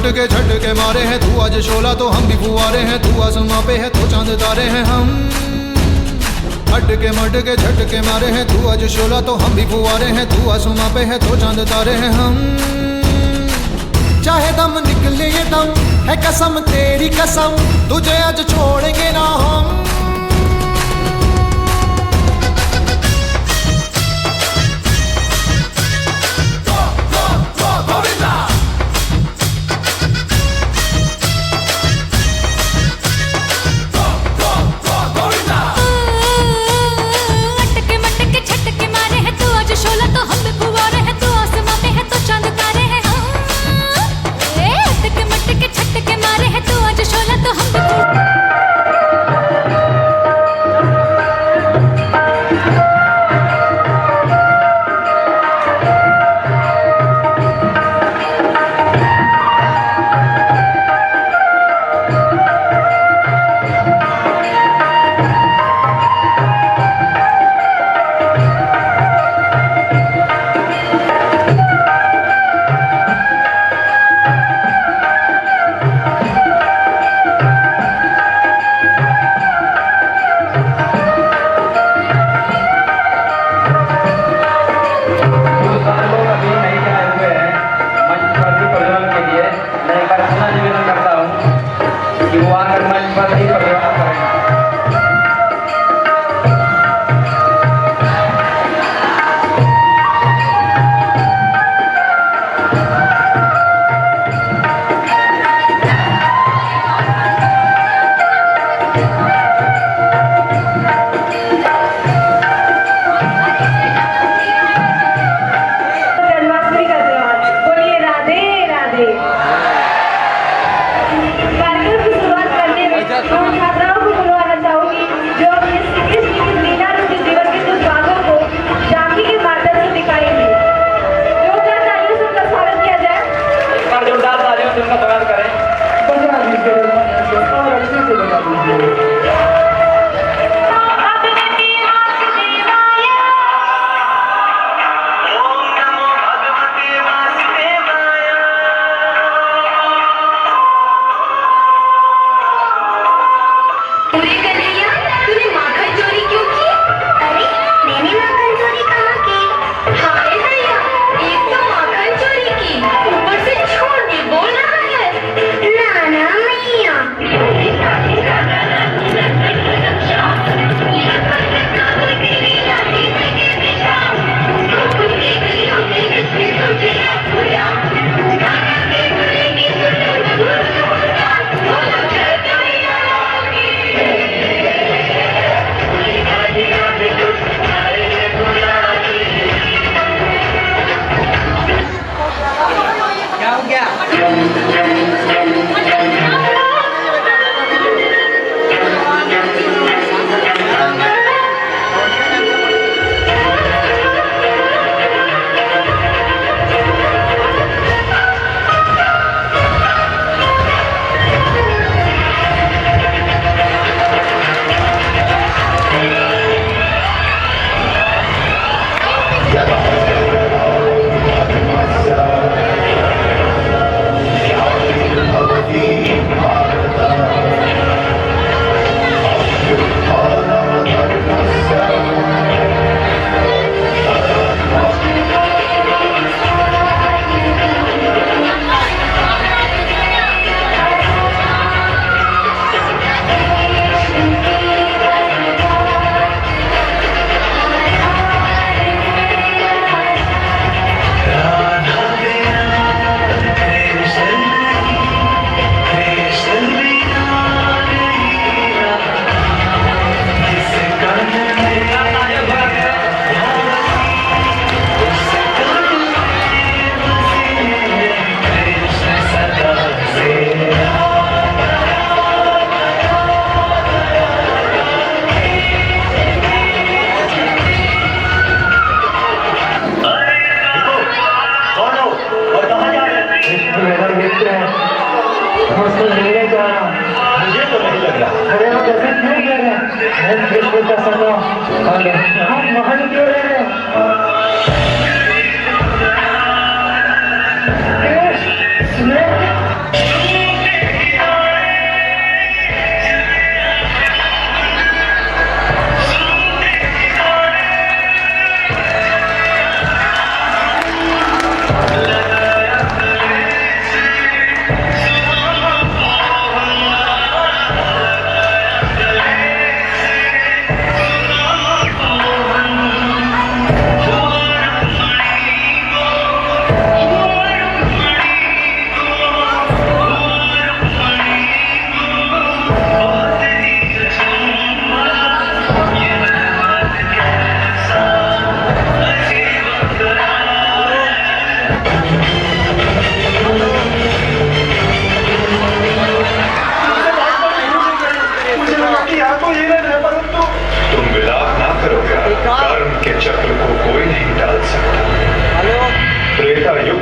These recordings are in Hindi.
मटके झटके मारे हैं, तू आज शोला तो हम भी फुआरे हैं, तू आसमां पे है तो चांद तारे हैं हम। मटके झटके मारे हैं, तू आज शोला तो हम भी फुआरे हैं, तू आसमां पे है तो चांद तारे हैं हम। चाहे दम निकले ये दम है कसम तेरी कसम, तुझे आज छोड़ेंगे ना हम।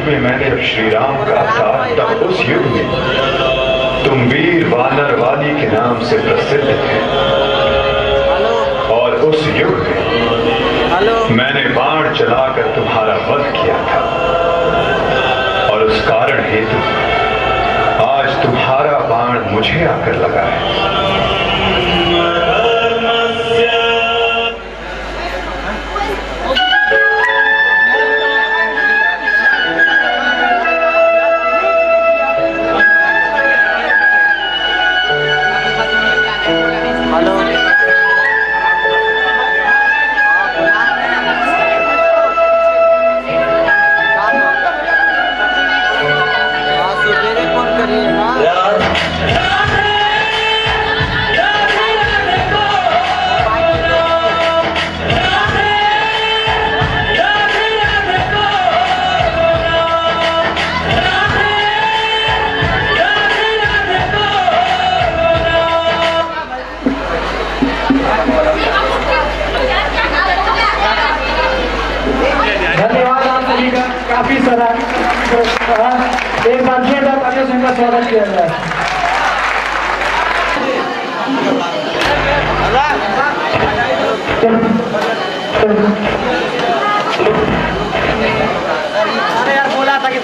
में मैंने अब श्री राम का था, तब उस युग में तुम वीर वानर वाली के नाम से प्रसिद्ध थे। और उस युग में मैंने बाण चलाकर तुम्हारा वध किया था, और उस कारण हेतु आज तुम्हारा बाण मुझे आकर लगा है। काफी सराहनीय एक बार जोरदार तालियों से इनका स्वागत किया जाए। अरे यार बोला था कि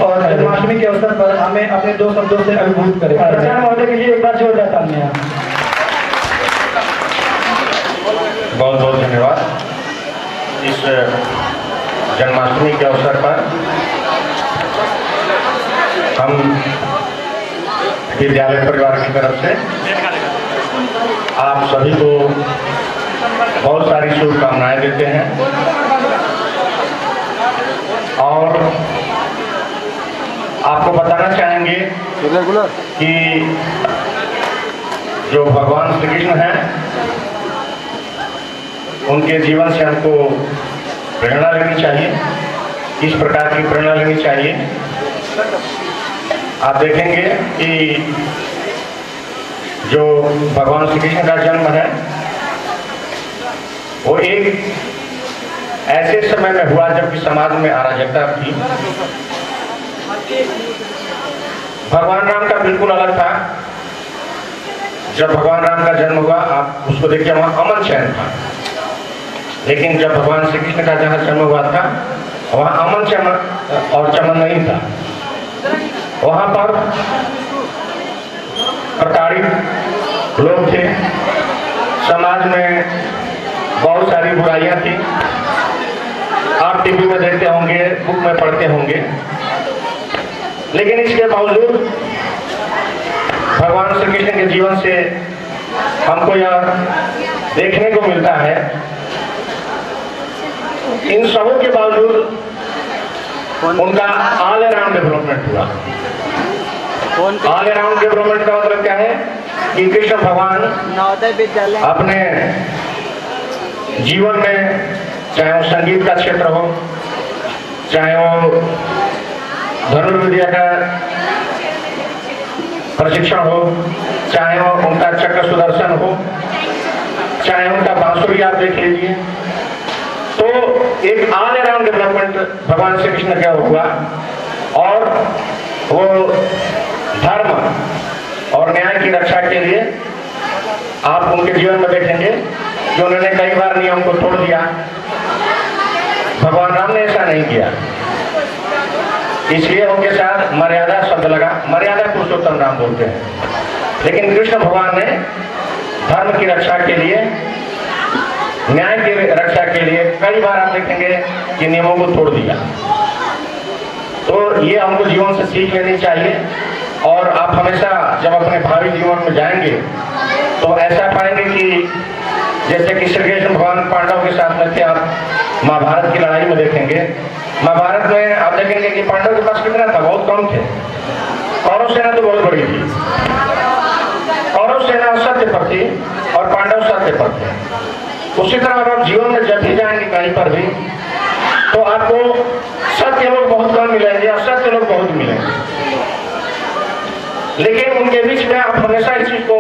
और जन्माष्टमी के अवसर पर हमें अपने दो शब्दों से अभिभूत करें। प्रचार महोदय के लिए एक बार जोरदार तालियां। बहुत बहुत धन्यवाद। इस जन्माष्टमी के अवसर पर हम विद्यालय परिवार की तरफ से आप सभी को बहुत सारी शुभकामनाएं देते हैं और आपको बताना चाहेंगे कि जो भगवान श्री कृष्ण हैं उनके जीवन से हमको प्रेरणा लेनी चाहिए। किस प्रकार की प्रेरणा लेनी चाहिए? आप देखेंगे कि जो भगवान श्री कृष्ण का जन्म है वो एक ऐसे समय में हुआ जबकि समाज में अराजकता थी। भगवान राम का बिल्कुल अलग था। जब भगवान राम का जन्म हुआ आप उसको देखिए, वहां अमन चैन था। लेकिन जब भगवान श्री कृष्ण का जहाँ जन्म हुआ था वहां अमन चमन और चमन नहीं था। वहां पर प्रताड़ित लोग थे, समाज में बहुत सारी बुराइयां थी। आप टीवी में देखते होंगे, बुक में पढ़ते होंगे, लेकिन इसके बावजूद भगवान श्री कृष्ण के जीवन से हमको यह देखने को मिलता है, इन सबों के बावजूद उनका ऑल अराउंड डेवलपमेंट हुआ। ऑल अराउंड डेवलपमेंट का मतलब क्या है कि कृष्ण भगवान नवोदय विद्यालय अपने जीवन में, चाहे वो संगीत का क्षेत्र हो, चाहे वो धनुर्विद्या का प्रशिक्षण हो, चाहे वो उनका चक्र सुदर्शन हो, चाहे उनका बांसुरी आप देख लीजिए, तो एक ऑल अराउंड डेवलपमेंट भगवान श्री कृष्ण का हुआ। और वो धर्म और न्याय की रक्षा के लिए आप उनके जीवन में देखेंगे कि उन्होंने कई बार नियम को तोड़ दिया। भगवान राम ने ऐसा नहीं किया, इसलिए उनके साथ मर्यादा शब्द लगा। मर्यादा पुरुषोत्तम राम बोलते हैं। लेकिन कृष्ण भगवान ने धर्म की रक्षा के लिए, न्याय की रक्षा के लिए कई बार आप देखेंगे कि नियमों को तोड़ दिया। तो ये हमको जीवन से सीख लेनी चाहिए। और आप हमेशा जब अपने भावी जीवन में जाएंगे तो ऐसा पाएंगे कि जैसे कि श्री कृष्ण भगवान पांडव के साथ में थे। आप महाभारत की लड़ाई में देखेंगे, महाभारत में आप देखेंगे कि पांडव के पास कितना था, बहुत कम थे। कौरव सेना तो बहुत बड़ी थी। कौरव सेना असत्य पर थी और पांडव सत्य पर थे। उसी तरह अगर आप जीवन में जब भी जाएंगे कहीं पर भी, तो आपको सत्य लोग बहुत कम मिलेंगे, असत्य लोग बहुत मिलेंगे। लेकिन उनके बीच में आप हमेशा इस चीज को,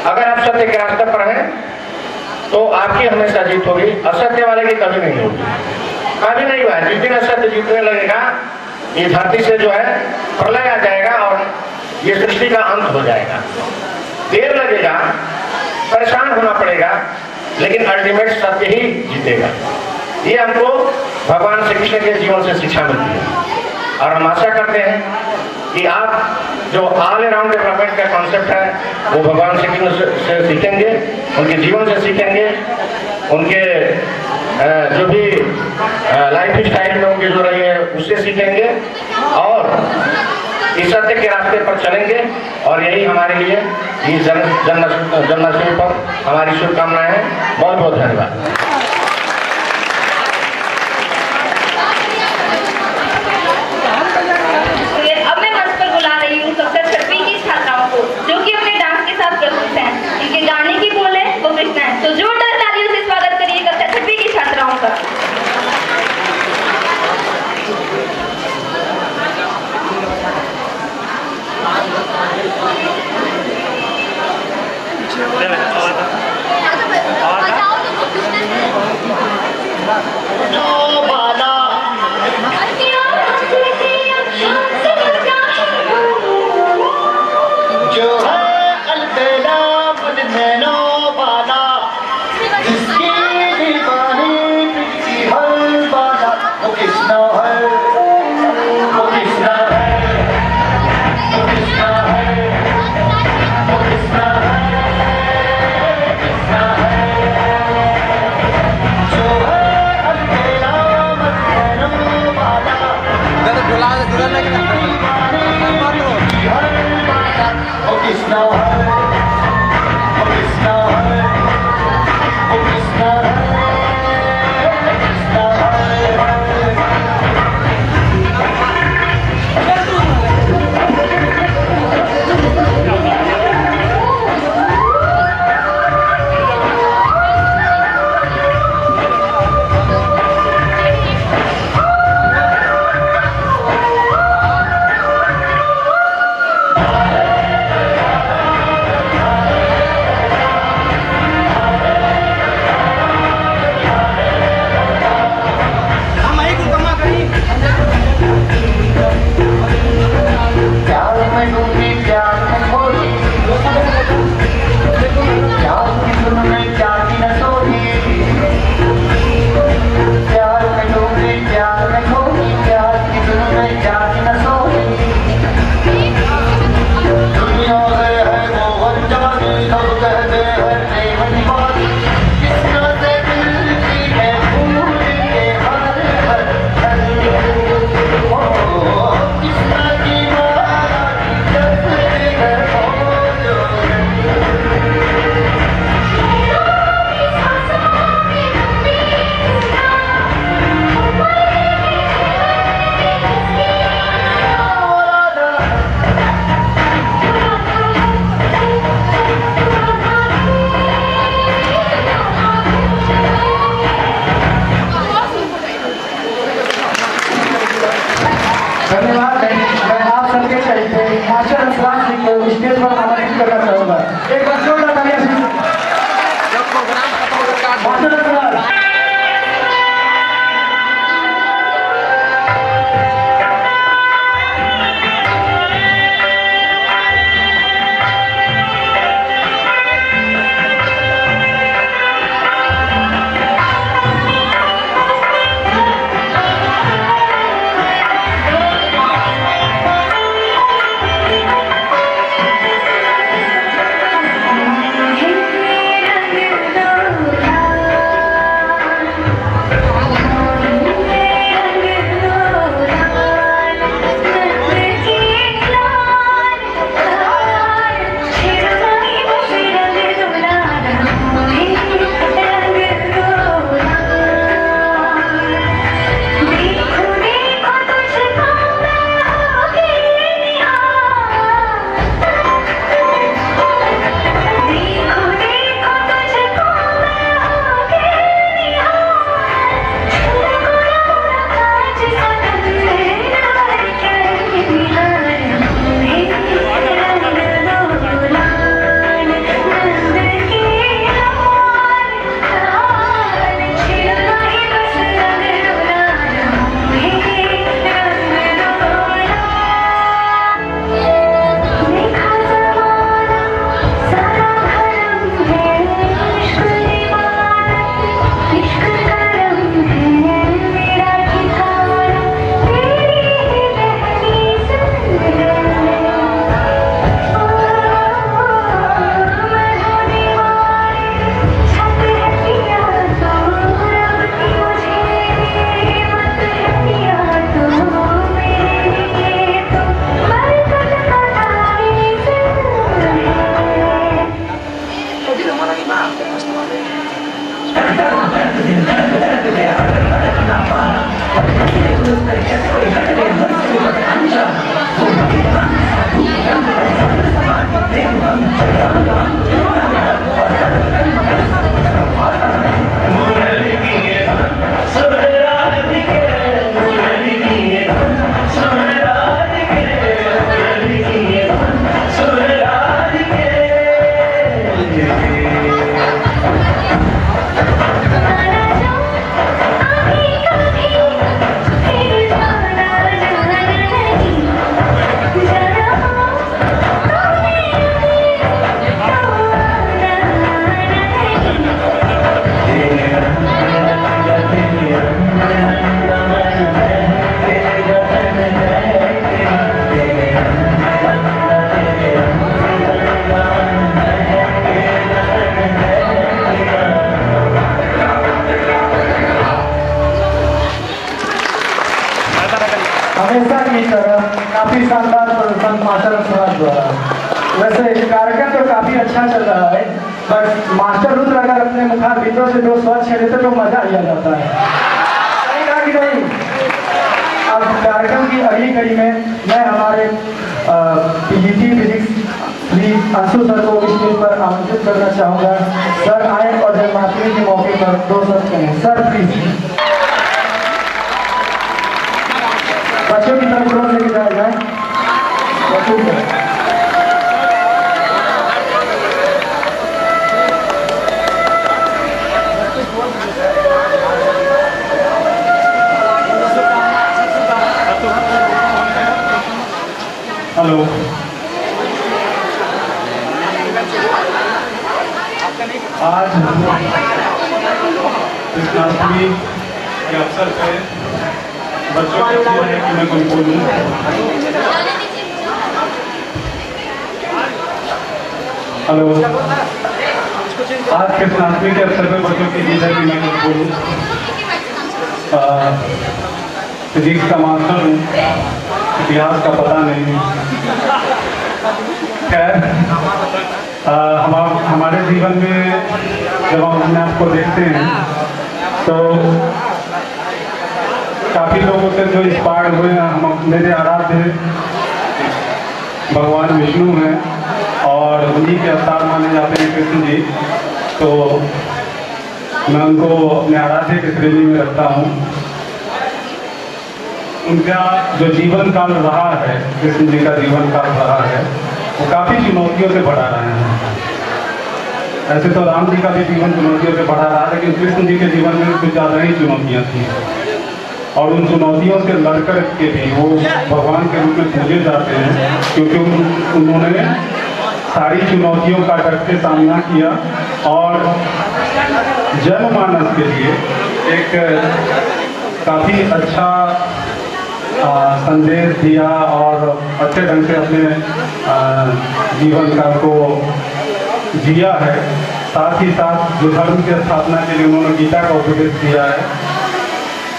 अगर आप सत्य के रास्ते पर हैं तो आपकी हमेशा जीत होगी, असत्य वाले की कभी नहीं होगी। कभी नहीं हुआ। जिस दिन असत्य जीतने लगेगा, ये धरती से जो है प्रलय आ जाएगा और ये सृष्टि का अंत हो जाएगा। देर लगेगा, परेशान होना पड़ेगा, लेकिन अल्टीमेट सत्य ही जीतेगा। ये हमको भगवान श्री कृष्ण के जीवन से शिक्षा मिलती है। और हम आशा करते हैं कि आप जो ऑल अराउंड डेवलपमेंट का कॉन्सेप्ट है वो भगवान श्री कृष्ण से सीखेंगे, उनके जीवन से सीखेंगे, उनके जो भी लाइफ स्टाइल में उनके जो रही है उससे सीखेंगे और इस सत्य के रास्ते पर चलेंगे। और यही हमारे लिए इस जन्माष्टमी पर हमारी शुभकामनाएं हैं। बहुत बहुत धन्यवाद। कक्षा 6वीं की छात्राओं को जो कि अपने डांस के साथ प्रस्तुत हैं। इनके गाने की बोल है वो कृष्ण है। तो जोरदार तालियों से स्वागत करिए कक्षा 6वीं की छात्राओं का। हमेशा की तरह काफी शानदार प्रदर्शन मास्टर स्वराज द्वारा। वैसे कार्यक्रम तो काफी अच्छा चल रहा है, बट मास्टर रुद्र अगर अपने मुखारबिंदों से दो स्वर छेड़ते तो मजा आ जाता है, सही कहा कि नहीं? अब कार्यक्रम की अगली कड़ी में मैं हमारे PGT physics Shri Anshu sir को स्टेज पर आमंत्रित करना चाहूँगा। सर आए और जन्माष्टमी के मौके पर दो शब्द कहें। सर प्लीज बच्चों की तरफ रोड लेके जाया जाए। बच्चों की तरफ। हेलो, आज कृष्णाष्टमी के अवसर पे बच्चों को इच्छा है कि मैं कोई बोलूँ। हेलो, आज कृष्णाष्टमी के अवसर पे बच्चों की इच्छा है कि मैं कुछ बोलूँ। फिजिक्स का मास्टर हूँ, इतिहास का पता नहीं। खैर, हमारे जीवन में जब हम अपने आप को देखते हैं तो काफ़ी लोगों से जो इंस्पायर्ड हुए हैं, हम मेरे आराध्य भगवान विष्णु हैं और उन्हीं के अवतार माने जाते हैं कृष्ण जी। तो मैं उनको अपने आराध्य की श्रेणी में रखता हूँ। उनका जो जीवन काल रहा है, कृष्ण जी का जीवन काल रहा है, वो काफ़ी चुनौतियों से भरा रहे हैं। ऐसे तो राम जी का भी जीवन चुनौतियों से भरा रहा, लेकिन कृष्ण जी के जीवन में कुछ ज़्यादा ही चुनौतियाँ थी और उन चुनौतियों से लड़कर के भी वो भगवान के रूप में पूजे जाते हैं, क्योंकि उन्होंने सारी चुनौतियों का डट के सामना किया और जनमानस के लिए एक काफ़ी अच्छा संदेश दिया और अच्छे ढंग से अपने जीवन काल को जिया है। साथ ही साथ जो धर्म की स्थापना के लिए उन्होंने गीता का उपदेश दिया है।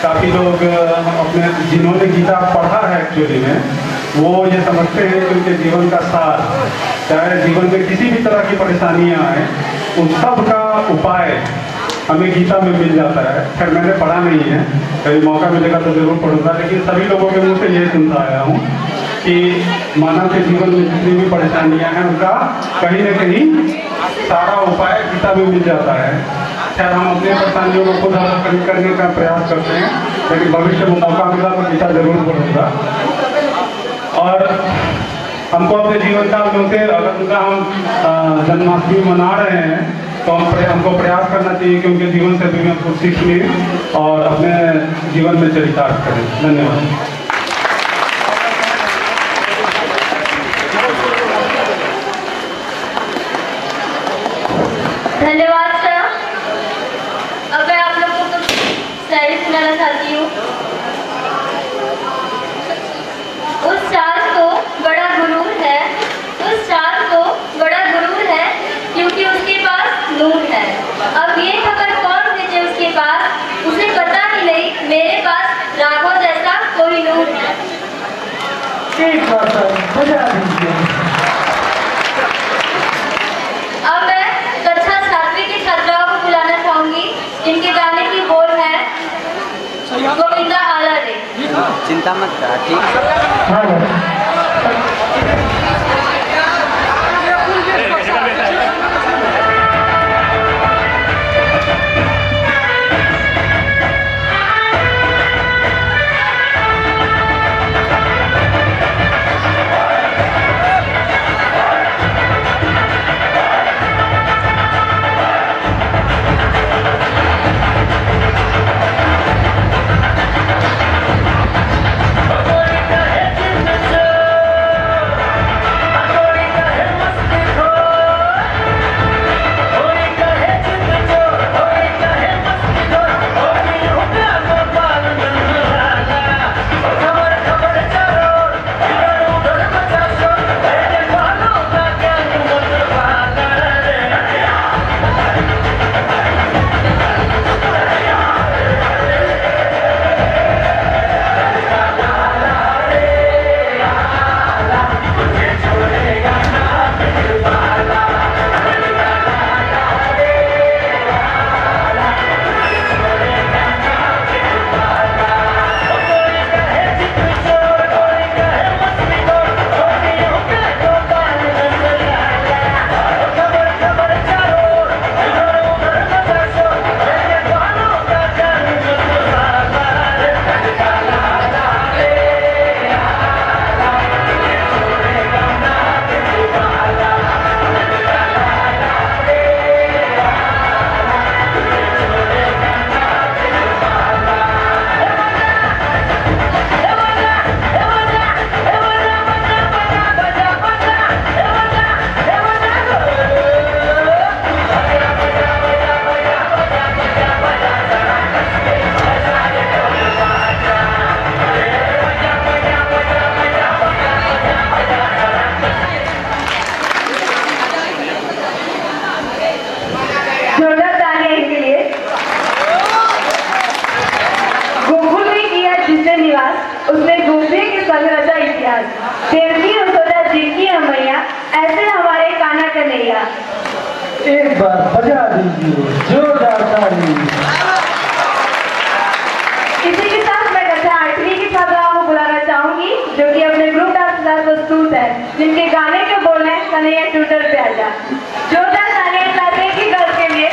काफ़ी लोग अपने जिन्होंने गीता पढ़ा है एक्चुअली में, वो ये समझते हैं कि उनके जीवन का सार, चाहे जीवन में किसी भी तरह की परेशानियाँ आए, उन सब का उपाय हमें गीता में मिल जाता है। खैर मैंने पढ़ा नहीं है, कभी मौका मिलेगा तो जरूर पढ़ूंगा, लेकिन सभी लोगों के मुँह से ये सुनता आया हूँ कि मानव के जीवन में जितनी भी परेशानियां हैं उनका कहीं न कहीं सारा उपाय गीता में मिल जाता है। खैर हम अपनी परेशानियों को खुद हल करने का प्रयास करते हैं, लेकिन भविष्य में मौका मिला तो गीता जरूर पढ़ूंगा। और हमको अपने जीवन काल में अगर उनका हम जन्माष्टमी मना रहे हैं तो हमको प्रयास करना चाहिए कि उनके जीवन से भी हम कुछ सीख लें और अपने जीवन में चरितार्थ करें। धन्यवाद। धन्यवाद सर। अब मैं आप लोगों को कुछ शायरी सुनाना चाहती हूँ। उस सास को बड़ा गुरूर है, उस सास को बड़ा गुरूर है, क्योंकि उसके पास नूर है। अब ये खबर कौन भेजे उसके पास, उसे पता ही नहीं मेरे पास राघव जैसा कोई नूर है। ठीक बात है, बजा दीजिए। अब मैं कक्षा 7वीं की छात्राओं को बुलाना चाहूंगी, जिनके गाने की बोल है गोविंदा आला रे। चिंता मत कर, ठीक हाँ संग रचा इतिहास। देवकी यशोदा जी की मैया, ऐसे हमारे कान्हा कन्हैया। एक बार बजा दीजिए जोरदार ताली। इसी के साथ मैं कक्षा 8वीं की छात्राओं को बुलाना चाहूंगी, जो कि अपने ग्रुप डांस के साथ प्रस्तुत है, जिनके गाने के बोल हैं कन्हैया ट्यूटर पे आजा। जोरदार तालियां क्लास 8 की गर्ल्स के लिए।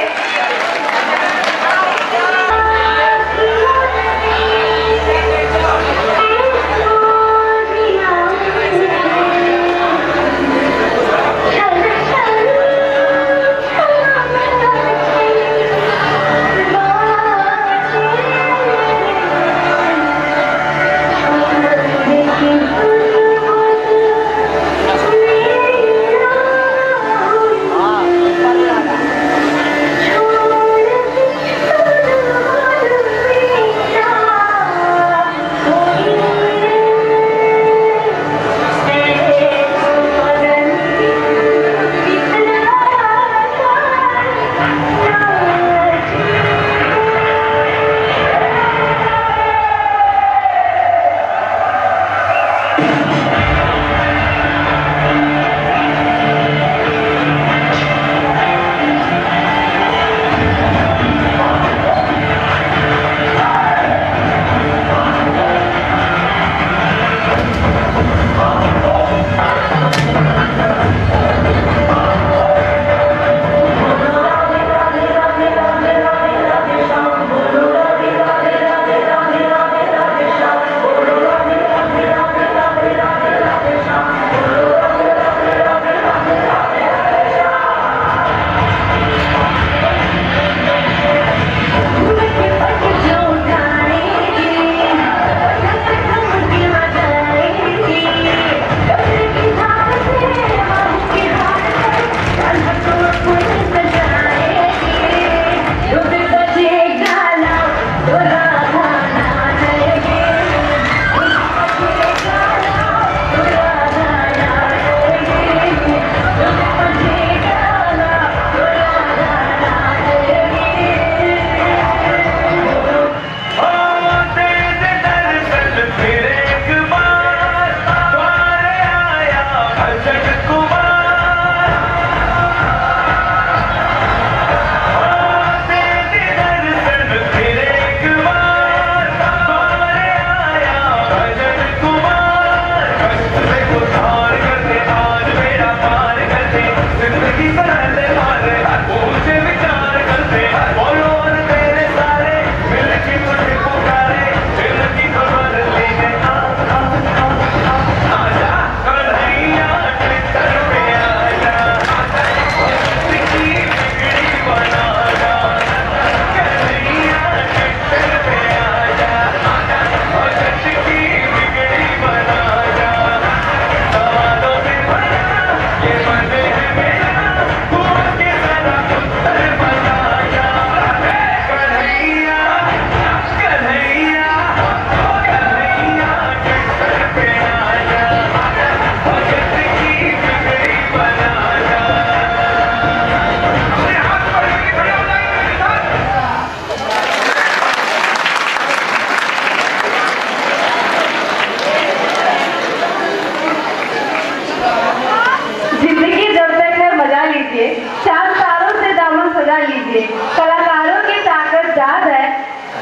कलाकारों की ताकत जात है।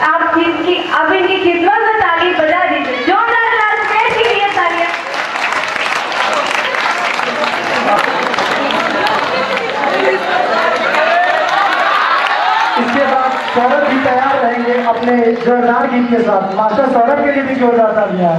आप इनकी खिदमत में ताली बजा दीजिए। जोरदार क्लास के लिए तालियां। इसके बाद सौरभ जी तैयार रहेंगे अपने जोरदार गीत के साथ। मास्टर सौरभ के लिए भी जोरदार तालियां।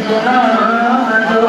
सुना दो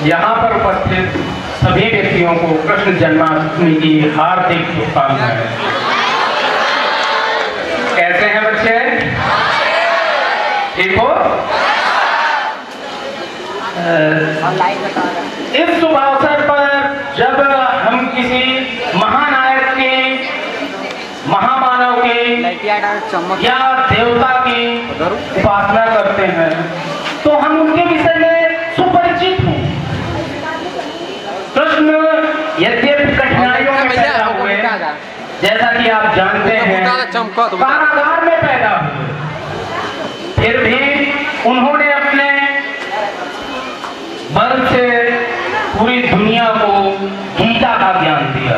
यहाँ पर उपस्थित सभी व्यक्तियों को कृष्ण जन्माष्टमी की हार्दिक शुभकामनाएं। कैसे हैं बच्चे? ठीक हो? इस शुभ अवसर पर जब हम किसी महानायक की, महामानव की या देवता की उपासना करते हैं तो हम उनके विषय में सुपरिचित हों। कृष्ण यद्यपि कठिनाइयों में पैदा हुए, जैसा कि आप जानते हैं, कारागार में पैदा हुए, फिर भी उन्होंने अपने बल से पूरी दुनिया को गीता का ज्ञान दिया।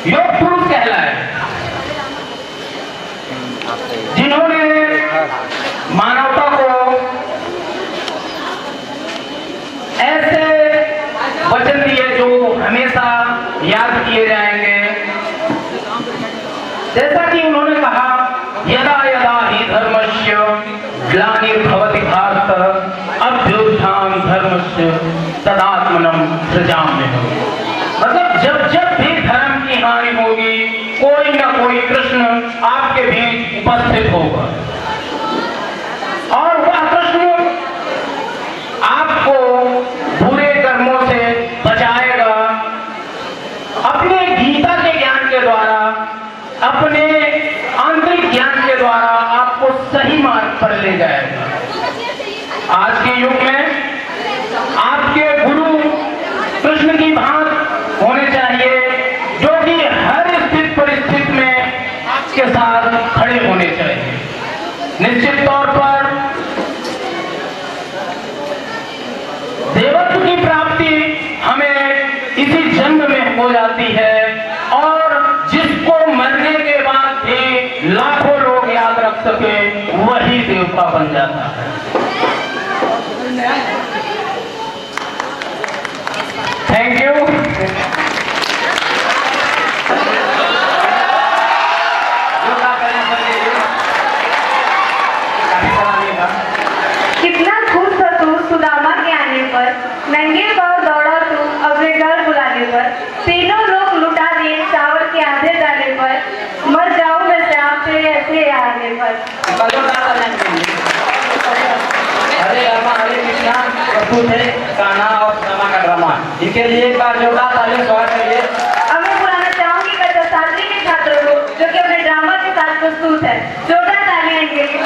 योग पुरुष कहलाए, जिन्होंने मानवता को ऐसे वचन दिए जो हमेशा याद किए जाएंगे। जैसा कि उन्होंने कहा, यदा यदा ही धर्मस्य ग्लानिर्भवति भारत अभ्युत्थान धर्मस्य तदात्मनं सृजाम्यहम्। मतलब जब जब भी धर्म की हानि होगी, कोई ना कोई कृष्ण आपके बीच उपस्थित होगा और वह कृष्ण आपको बुरे कर्मों से बचाएगा। अपने गीता के ज्ञान के द्वारा, अपने आंतरिक ज्ञान के द्वारा आपको सही मार्ग पर ले जाएगा। आज के युग में आपके गुरु कृष्ण की भांति होने चाहिए, जो कि हर निश्चित तौर पर देवत्व की प्राप्ति हमें इसी जन्म में हो जाती है और जिसको मरने के बाद भी लाखों लोग याद रख सके वही देवता बन जाता है। Thank you. कितना खुश हो तू सुदामा के आने पर, नंगे पांव दौड़ा तू अपने घर बुलाने पर, तीनों लोग लुटा दिए चावल के आधे डाले पर, मर जाऊं मैं श्याम से ऐसे आने पर। हरे रामा हरे कृष्णा प्रस्तुत है कान्हा और सुदामा का ड्रामा। इनके लिए एक बार जोरदार तालियां स्वागत करिए। अब मैं बुलाना चाहूंगी कक्षा शास्त्री के छात्रों को जो कि अपने ड्रामा के साथ प्रस्तुत है। जोरदार तालियां इनके लिए।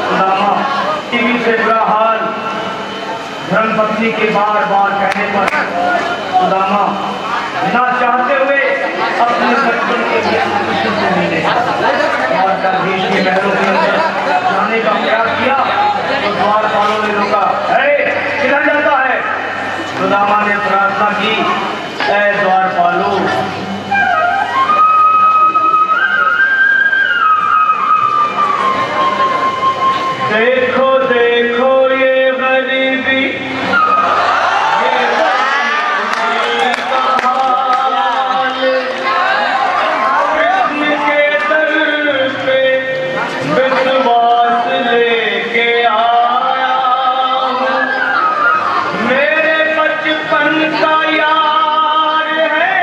सुदामा टीवी से बुरा हाल धर्मपत्नी के बार बार कहने पर सुदामा बिना चाहते हुए अपने बचपन के कृष्ण से मिले और देश के महलों के अंदर जाने का प्रयास किया तो द्वारपालों ने रोका। किधर जाता है? सुदामा ने प्रार्थना की, ऐ द्वारपालों देखो देखो ये गरीबी, ये गरीबी का हाल, कृष्ण के दर पे विश्वास लेके आया हूँ। मेरे बचपन का यार है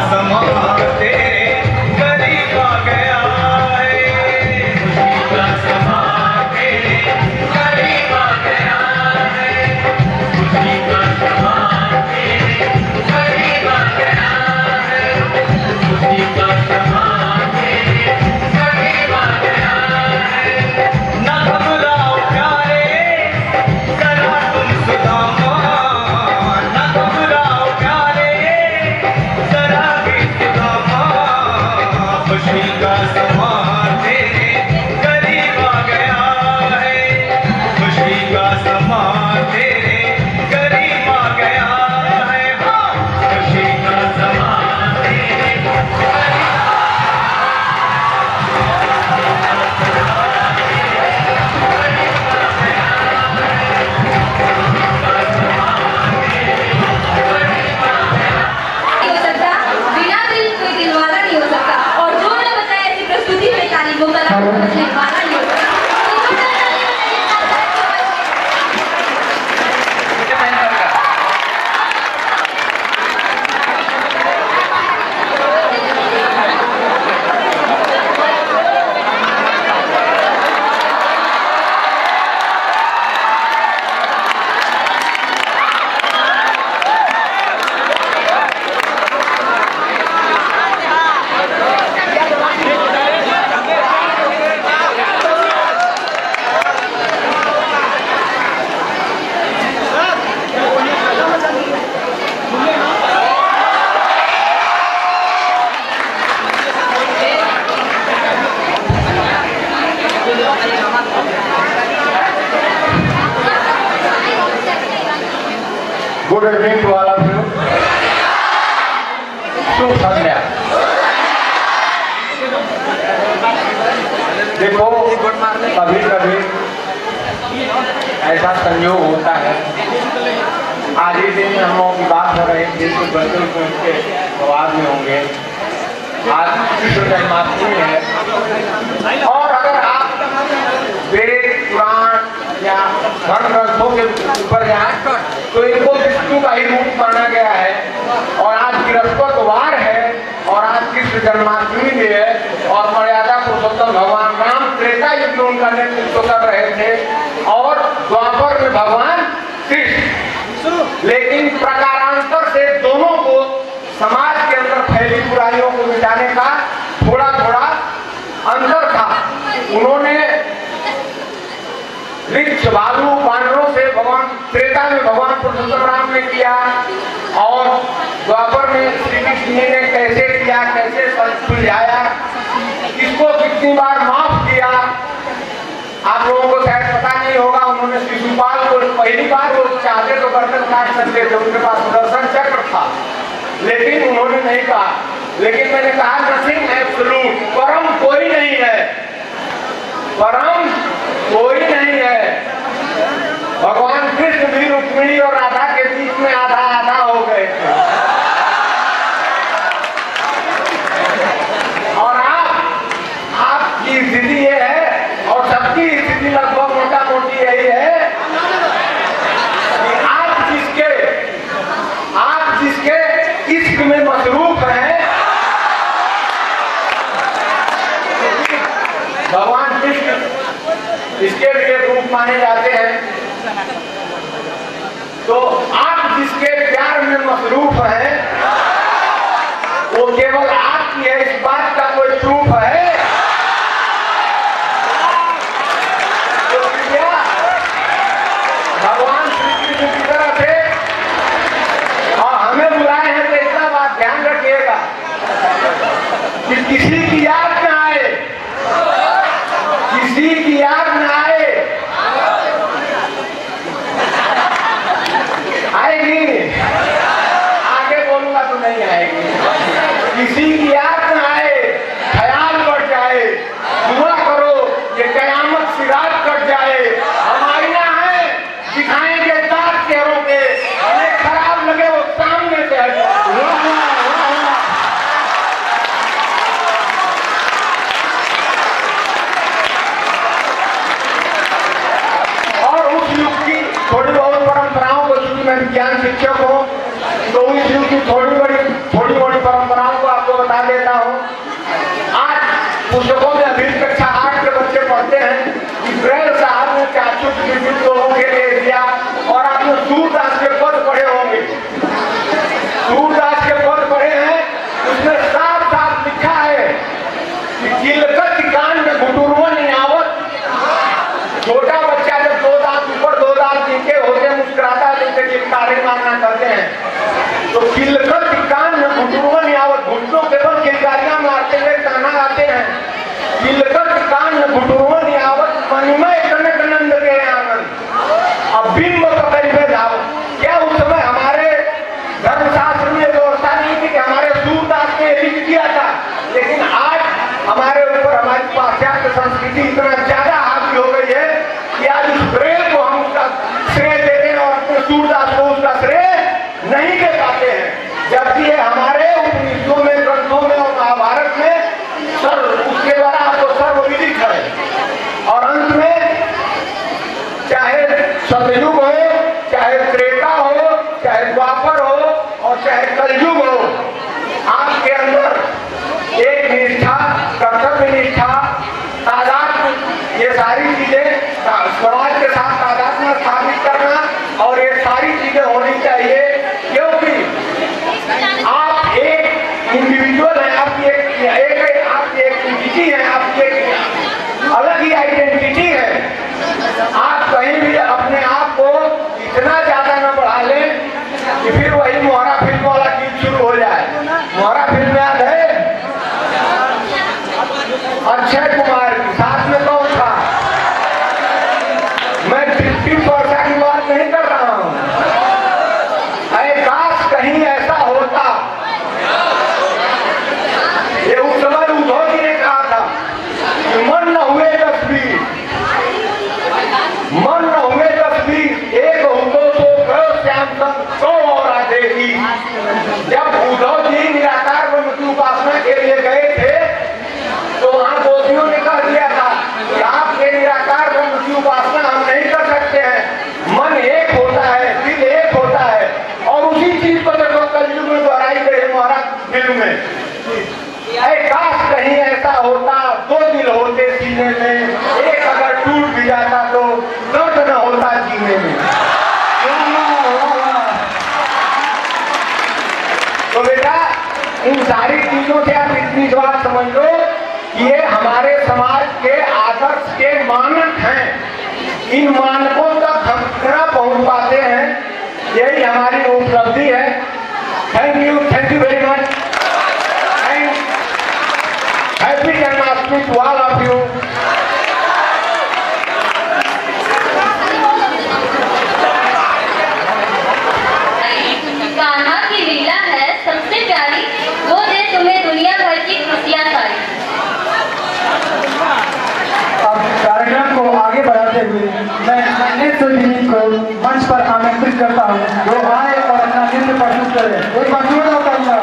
समा तेरे करीब आ गया है, खुशी का समा तेरे करीब आ गया है, खुशी का समा तेरे करीब आ गया है, खुशी का समा तेरे करीब आ गया है। ना घबराओ प्यारे जरा तुम सुदामा, ना घबराओ प्यारे जरा भी सुदामा, खुशी का समा तेरे करीब आ गया है, खुशी का समा तेरे करीब आ गया है, हाँ, खुशी का समा तेरे नहीं हो सकता, बिना दिल कोई दिलवाला नहीं हो सकता, और जो ने बताया ऐसी प्रस्तुति में तालीम वो कला को समझने वाला नहीं हो सकता। तो जोरदार ताली बजाइए good evening to all of you. शुभ संध्या। देखो कभी कभी ऐसा संयोग होता है, आज ही दिन हम लोगों की बात हो रही थी तो बच्चों को उसके आवाज में होंगे। आज कृष्ण जन्माष्टमी है और अगर आप वेद पुराण या धर्म ग्रंथों के ऊपर जाए तो इनको विष्णु का ही रूप माना गया है, और आज बृहस्पतिवार है और आज कृष्ण जन्माष्टमी भी है, और मर्यादा पुरुषोत्तम भगवान राम त्रेता युग में उनका नेतृत्व कर रहे थे और द्वापर में भगवान कृष्ण। लेकिन प्रकारांतर से दोनों को समाज के अंदर फैली बुराइयों को मिटाने का थोड़ा थोड़ा अंतर था। उन्होंने वृक्ष भालू वानरों से भगवान त्रेता में भगवान पुरुषोत्तम राम ने किया, और द्वापर में श्री कृष्ण ने कैसे किया, कैसे सुलझाया, किसको कितनी बार माफ किया, आप लोगों को शायद पता नहीं होगा। उन्होंने शिशुपाल को पहली बार वो चाहते तो गर्दन काट सकते थे, उनके पास सुदर्शन चक्र था, लेकिन उन्होंने नहीं कहा। लेकिन मैंने कहा नथिंग एब्सोल्यूट, परम कोई नहीं है, परम कोई नहीं है। भगवान कृष्ण भी रुक्मिणी और राधा के बीच में आधा आधा हो गए थे, और आपकी स्थिति ये है और सबकी स्थिति लगभग मोटा मोटी यही है कि आप जिसके इश्क में मसरूफ हैं, भगवान कृष्ण इसके लिए रूप माने जाते हैं। तो आप जिसके प्यार में मसरूफ हैं वो केवल आपकी है, इस बात का कोई प्रूफ है? तो क्या भगवान श्री कृष्ण की तरफ से और हमें बुलाए हैं, तो इतना बात ध्यान रखिएगा कि किसी की याद न आए, किसी की याद न आए, आएगी आगे बोलूंगा तो नहीं आएगी, किसी की याद न आए, ख्याल बढ़ जाए, दुआ करो ये कयामत की रात कट जाए। हम आईना है, दिखाएंगे चार चेहरों के, हमें खराब लगे वो सामने से हट जाए। और उस युग की थोड़ी बहुत परंपराओं को, चूंकि मैं विज्ञान शिक्षक हूँ, तो उस युग की थोड़ी बड़ी परंपराओं को बता देता हूँ। आज पुस्तकों में अभी कक्षा 8 के बच्चे पढ़ते हैं कि ब्रैल साहब ने चाचू विभिन्न लोगों के लिए दिया, और आपने सूरदास के पद पढ़े होंगे। सूरदास के पद पढ़े हैं, उसमें साफ साफ लिखा है कि किलकत कान में घुटुरवन आवत। छोटा बच्चा जब 2 दांत ऊपर 2 दांत नीचे होते मुस्कुराता है, जैसे कि तारे मारना करते हैं, तो किलकत कान में घुटुरवन आवत, घुटनों के बल किलकारियां मारते हुए गाना गाते हैं। किलकत कान में घुटुरवन आवत, मणिमय कनक नंद के आनंद। अब बिंब पकड़ में जाओ, क्या उस समय हमारे धर्मशास्त्र में व्यवस्था नहीं थी कि हमारे सूरदास ने लिख दिया था? लेकिन आज हमारे ऊपर हमारी पाश्चात्य संस्कृति इतना ज्यादा हावी हो गई है कि आज उस ब्रेल को हम उसका श्रेय देते हैं और अपने सूरदास को उसका श्रेय नहीं दे पाते हैं, जबकि ये हमारे उपनिषदों में, ग्रंथों में और महाभारत में उसके द्वारा आपको सर्वविदित है। और अंत में चाहे सतयुग हो, चाहे त्रेता हो, चाहे द्वापर हो और चाहे कलयुग हो, आपके अंदर एक निष्ठा, कर्तव्य निष्ठा, तादात्म्य, ये सारी चीजें समाज के साथ तादात्म्य स्थापित करना, और ये सारी चीजें होनी चाहिए, क्योंकि आप एक इंडिविजुअल हैं, आपकी एक एंटिटी है, आपकी एक अलग ही आइडेंटिटी है। आप कहीं भी अपने आप को इतना ज्यादा न बढ़ा लें कि फिर वही मोहरा फिल्म वाला गीत शुरू हो जाए। मोहरा फिल्म याद है? अक्षय कुमार की साथ में कौन था? मैं 50% की बात नहीं कर रहा हूँ। काश कहीं ऐसा होता। ये उस समय उद्धव जी ने कहा था कि मन न हुए 10-20, मन न हुए 10-20, एक हो तो श्याम संग 100 और आदेगी। जब उद्धव जी निराकार ब्रह्म की उपासना के लिए गए थे, तो वहां गोपियों ने कह दिया था कि आपके निराकार ब्रह्म की उपासना हम नहीं कर सकते हैं। मन एक होता है, दिल एक होता है, और उसी चीज को देखो कलयुग में दोहराई गई महाराज फिल्म में। काश कहीं ऐसा होता, 2 दिल होते सीने में, एक अगर टूट भी जाता तो दर्द न होता जीने में। तो बेटा, इन सारी चीजों से आप इतनी बात समझ लो कि ये हमारे समाज के आदर्श के मानक हैं। इन मानकों तक हम कितना पहुंच पाते हैं, यही हमारी उपलब्धि है। Thank you very much. Happy Janmashtami to all of you. Kanha की लीला है सबसे प्यारी, वो दे तुम्हें दुनिया भर की खुशियाँ सारी। अब कार्यक्रम को आगे बढ़ाते हुए मैं नृत्य दीदी को मंच पर आमंत्रित करता हूँ, जो आए और अपना नृत्य प्रस्तुत करें। एक बार जोरदार तालियां।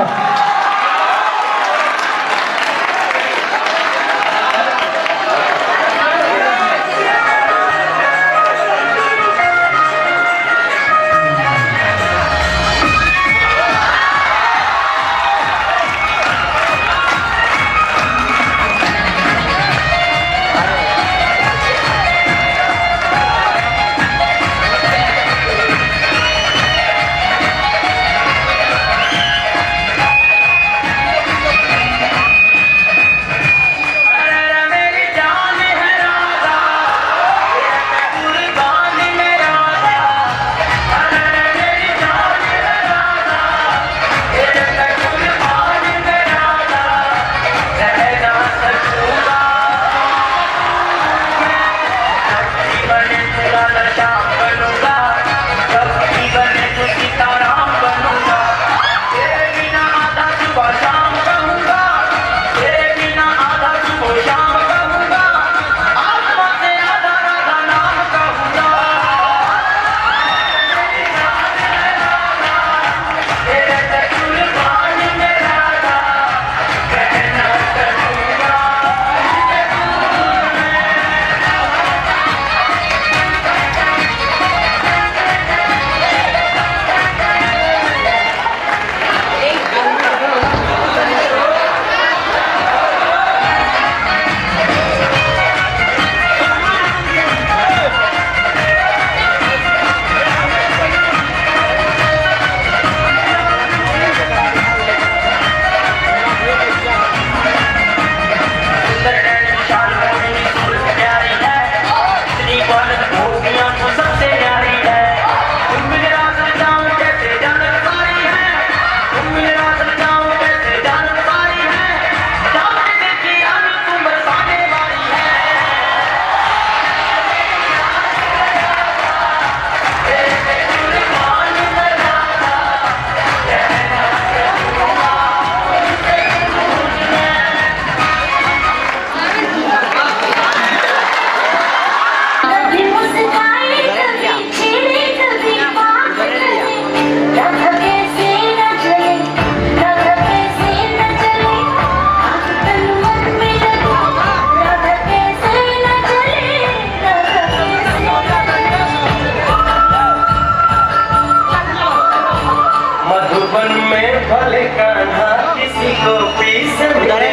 गोपी से मिले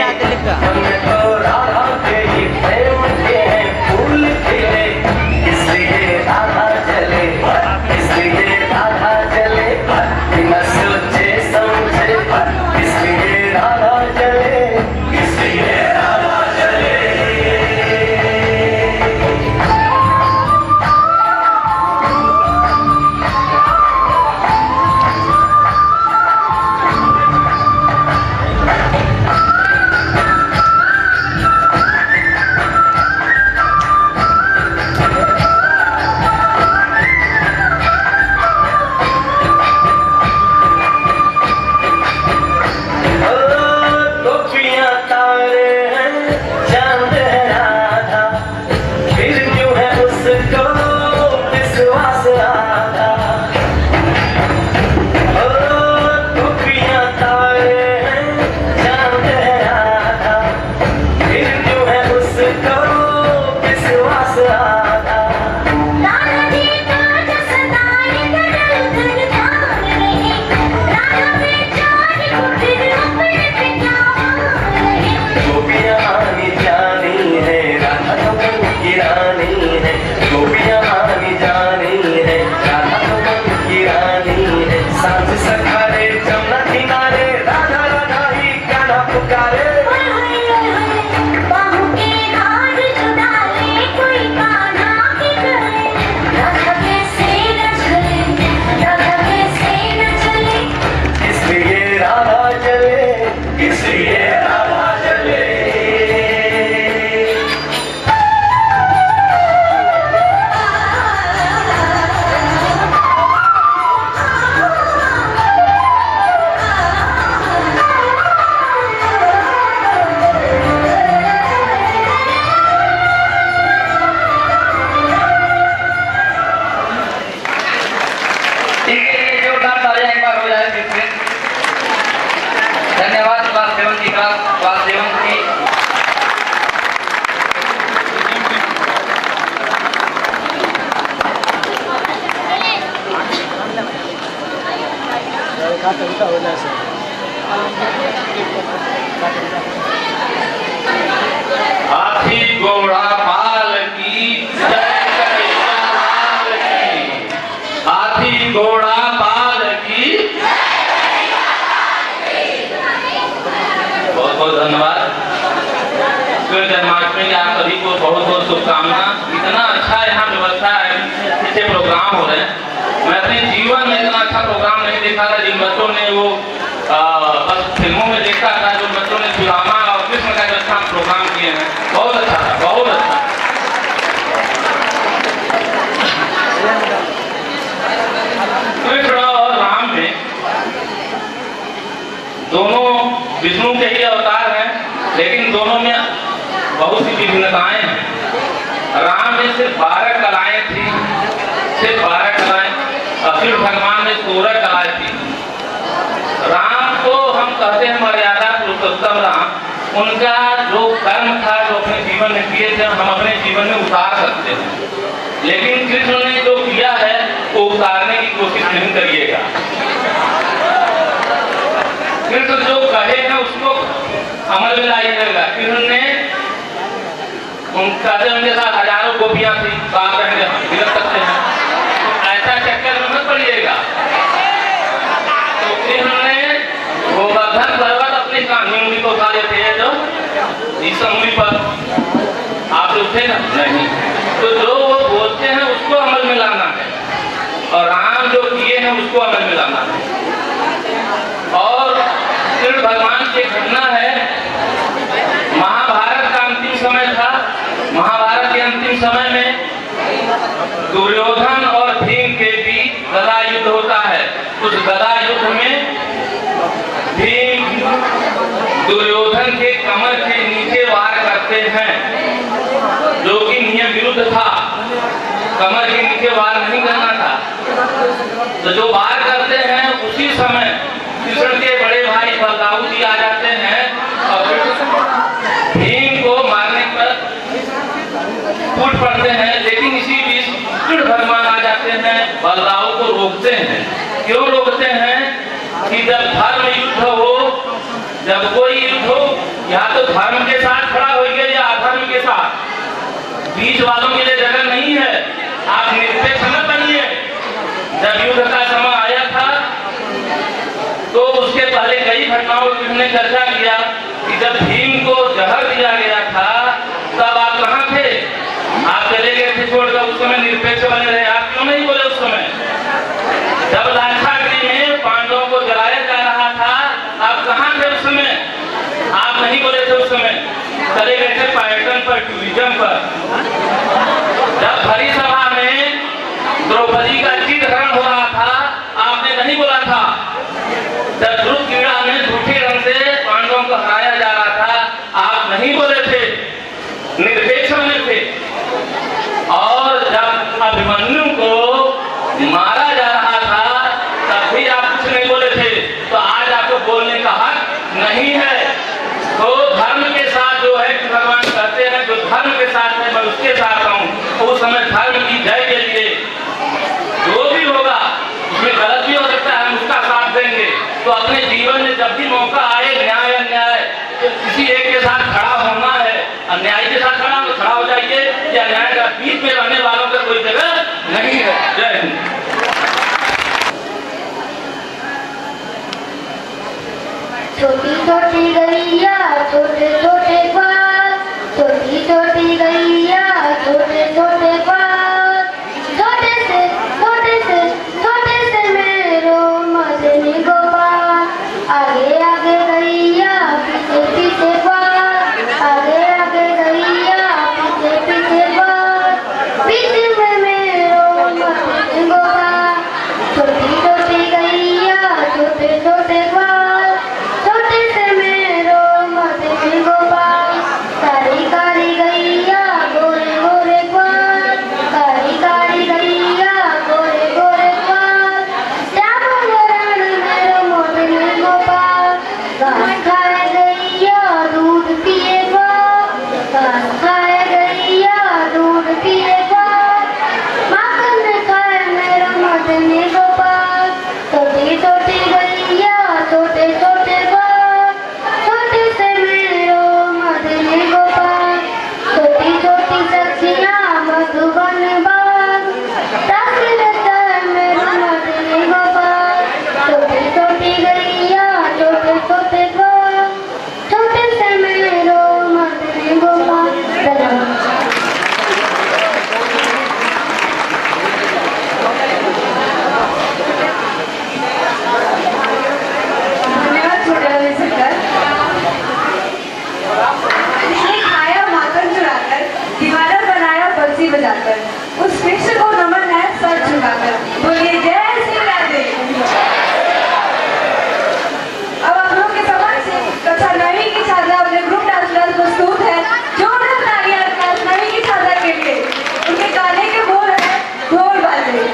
हमको राधा के ही प्रेम के हैं फूल खिले, इसलिए राधा चले, इसलिए राधा चले, बिना सोचे समझे, इसलिए राधा चले, इसलिए राधा चले। गोपियाँ तारे हैं, चांद है राधा, फिर क्यों है उसको विश्वास आधा। गोपियाँ तारे हैं, चांद है राधा, फिर क्यों है उसको विश्वास आधा। राधा जी का जसदार करल धन धाम रहे, राधा बेचारी को फिर अपने पिता रहे। गोपियाँ आनी जानी है, राधा तो मन की रानी है, गोपियाँ आनी जानी है, राधा तो मन की रानी है। सांझ सखारे जमुना किनारे, राधा राधा ही गाना पुकारे। बाहों के हार जुदा ले कोई कान्हा की करे, राधा कैसे न चले, राधा कैसे न चले। इसलिए राधा चले, इसलिए राधा चले। इनके लिए जोरदार तालियां एक बार हो जाए फिर से। धन्यवाद क्लास 7 की क्लास 7 की। हाथी घोड़ा पाल की जय कन्हैया लाल की। हाथी घोड़ा पाल की। बहुत बहुत धन्यवाद। कृष्ण जन्माष्टमी की आप सभी को बहुत बहुत शुभकामना। इतना अच्छा यहाँ व्यवस्था है, अच्छे प्रोग्राम हो रहे हैं। मैं अपने जीवन में इतना अच्छा प्रोग्राम नहीं देखा था। जिन बच्चों ने वो बस फिल्मों में देखा था, जो बच्चों ने सुदामा और कृष्ण का जो अच्छा प्रोग्राम किए हैं, बहुत अच्छा था, बहुत अच्छा। कृष्ण और राम में दोनों विष्णु के ही अवतार हैं, लेकिन दोनों में बहुत सी विभिन्नताएं हैं। राम में सिर्फ 12 कलाएं थी, सिर्फ 12 कलाएं। कृष्ण भगवान में 16 कलाएं थी। राम को हम कहते हैं मर्यादा पुरुषोत्तम राम। उनका जो कर्म था, जो अपने जीवन में किए थे, हम अपने जीवन में उतार सकते हैं। लेकिन कृष्ण ने जो किया है वो उतारने की कोशिश नहीं करिएगा। कृष्ण जो कहे हैं उसको अमल में लाइएगा। कृष्ण ने उनके साथ हजारों गोपियां थी, बात कहेंगे हम बिगड़ सकते हैं, ऐसा चक्कर में मत पड़िएगा। तो कृष्ण ने गोवर्धन पर्वत अपनी कान्ही उंगली को उठा देते हैं, जो इस उंगली पर आप जो थे ना, नहीं, तो जो वो बोलते हैं उसको अमल में लाना है, और राम जो किए हैं उसको अमल में लाना है। और कृष्ण भगवान की घटना है, महाभारत का अंतिम समय था। महाभारत के अंतिम समय में दुर्योधन और भीम के बीच गदा युद्ध होता है। उस गदा युद्ध में भीम दुर्योधन के कमर के नीचे वार करते हैं, जो कि नियम विरुद्ध था। कमर के नीचे वार नहीं करना था। तो जो वार करते हैं उसी समय कृष्ण के बड़े भाई बलदाऊ जी आ जाते हैं और भीम को मारने पर फूट पड़ते हैं। लेकिन इसी बीच कृष्ण भगवान आ जाते हैं, बलदाऊ को रोकते हैं। क्यों रोकते हैं कि जब धर्म युद्ध हो जब कोई युद्ध हो या तो धर्म के साथ खड़ा होइए या अधर्म के साथ, बीच वालों के लिए जगह नहीं है। आप निरपेक्ष मत बनिए। जब युद्ध का समय आया था तो उसके पहले कई घटनाओं की हमने चर्चा किया कि जब भीम को जहर दिया गया था तब आप कहाँ थे? आप चले गए थे छोड़कर, उस समय निरपेक्ष बने रहे। आप क्यों नहीं बोले उस समय? जब लाक्षागृह में पांडवों को जलाया जा रहा था आप कहाँ थे उस समय? आप नहीं बोले थे उस समय, चले गए थे पर्यटन पर, टूरिज्म पर। जब भरी सभा में द्रौपदी का चित्रहरण हो रहा था आपने नहीं बोला था। जब ध्रुव क्रीड़ा में झूठे रंग से पांडवों को हराया जा रहा था आप नहीं बोले थे, निरपेक्ष बने थे। और जब अभिमन्यु को मारा जा रहा था तब भी आप कुछ नहीं बोले थे। तो आज आपको बोलने का हक नहीं है। तो धर्म के साथ जो है भगवान कहते हैं जो धर्म के साथ है मैं उसके साथ हूँ। उस समय धर्म की जय के लिए जो भी होगा, उसमें गलत भी हो सकता है, हम उसका साथ देंगे। तो अपने जीवन में जब भी मौका आए न्याय अन्याय किसी एक के साथ खड़ा होना है, अन्याय के साथ खड़ा हो जाइए या न्याय का बीच में रहने वालों का कोई जगह नहीं है। जय हिंद। छोटी छोटी गैया छोटे छोटे ग्वाल, छोटी छोटी गैया छोटे छोटे ग्वाल, छोटे से मेरो मदनी गोपाल। आगे आगे गैया पीछे पीछे ग्वाल, आगे आगे गैया पीछे पीछे ग्वाल, बीच में मेरो मदनी गोपाल। छोटी छोटी गैया छोटे छोटे ग्वाल, छोटे से मेरो मदनी गोपाल। कारी कारी गैया गोरे गोरे ग्वाल, कारी कारी गैया गोरे गोरे ग्वाल, श्याम वरण मेरो मदनी गोपाल। घास खाए गैया दूध पिए ग्वाल, घास खाए गैया दूध पिए ग्वाल, माखन खाए मेरो मदनी गोपाल। छोटी छोटी गैया छोटे छोटे ग्वाल, छोटे से मेरो मदनी गोपाल। छोटी छोटी सब्जियां मधुबन बाग, दशरथ मेरो मदनी गोपाल। छोटी छोटी गैया छोटे छोटे ग्वाल, छोटे से मेरो मदनी गोपाल। धन्यवाद छोटे वाले सरकार। जिसने खाया माखन चुराकर, दीवाना बनाया बंसी बजाकर, उस कृष्ण को नमन है सर झुकाकर। बोलिए जय श्री राधे। अब आप लोगों के समक्ष कक्षा 9वीं की छात्रा अपने ग्रुप डांस क्लास प्रस्तुत है। जोरदार तालियां क्लास 9वीं की छात्रा के लिए। उनके गाने के बोल है ढोल बाजे।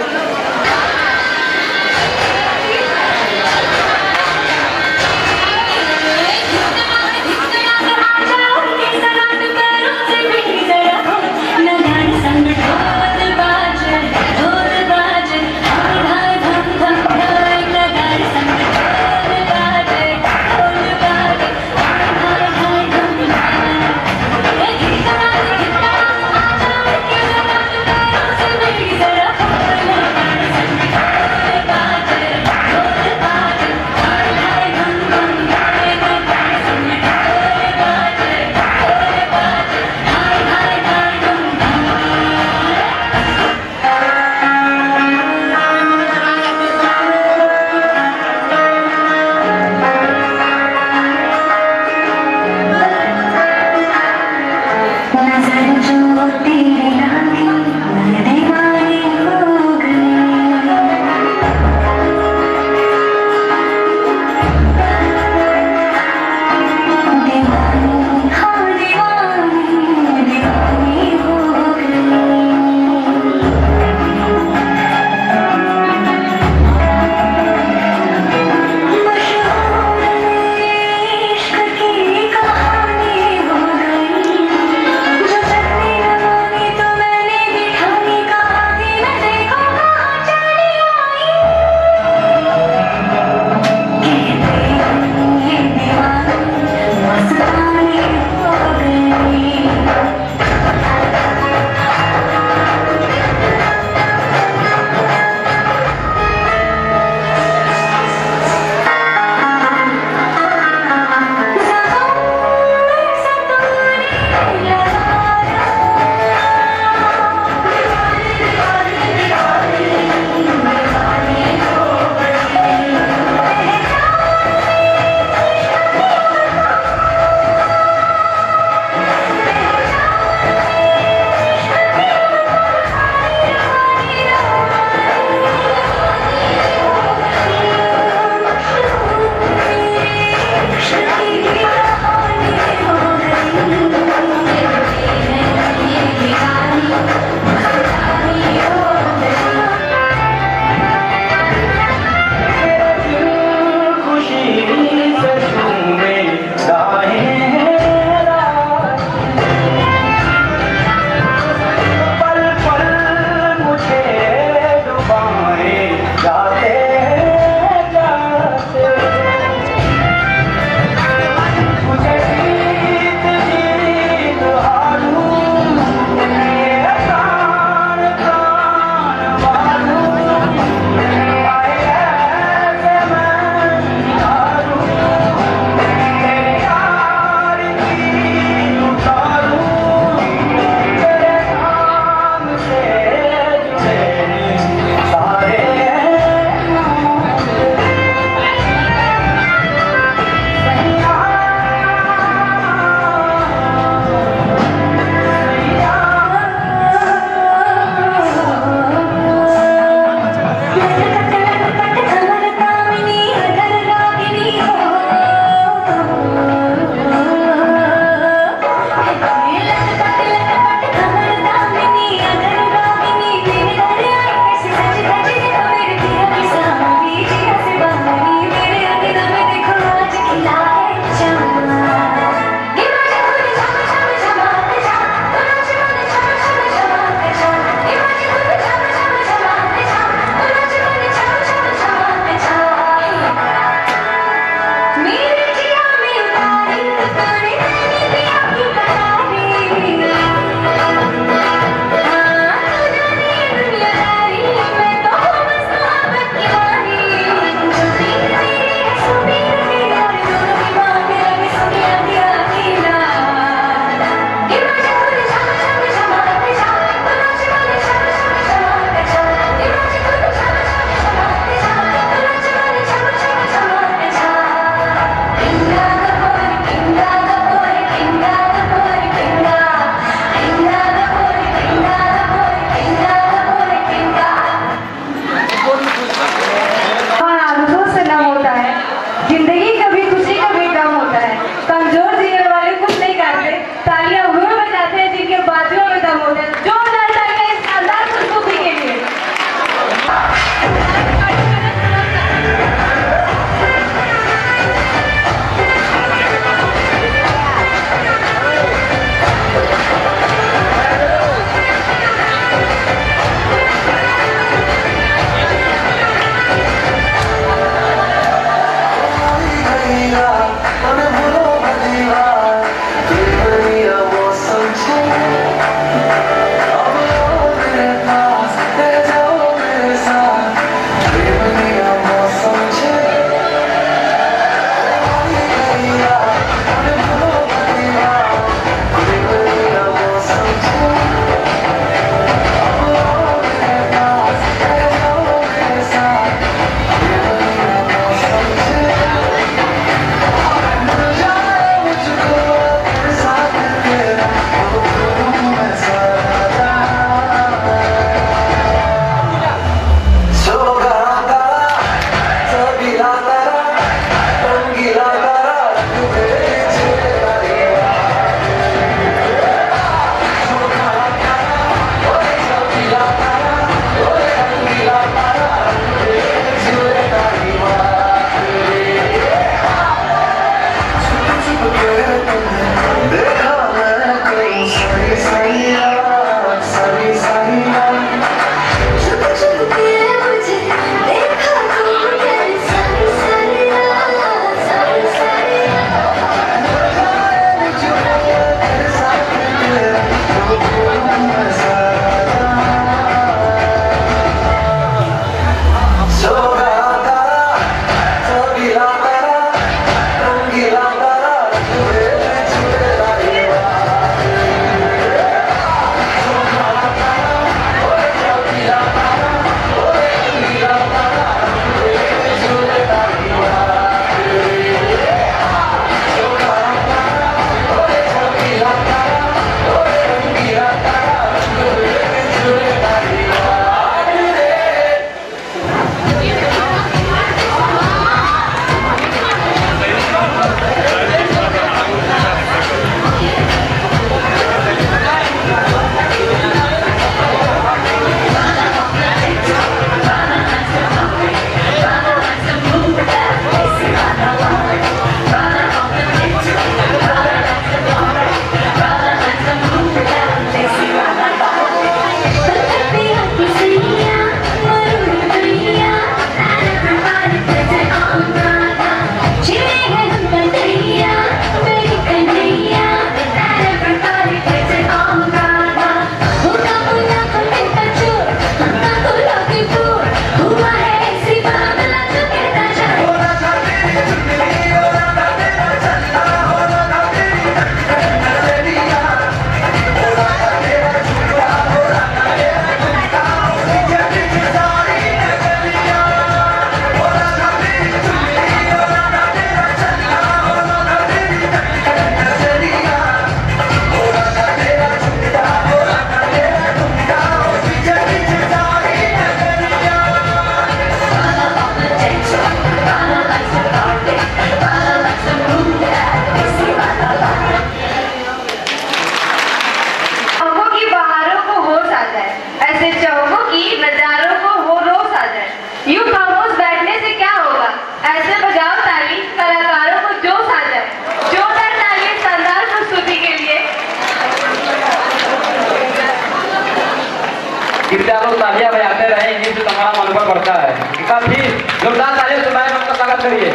इतने आप लोग तालियां बजाते रहे, इन्हीं से हमारा मनोबल बढ़ता है। काफी जोरदार तालियों से मैम आपका स्वागत करिए।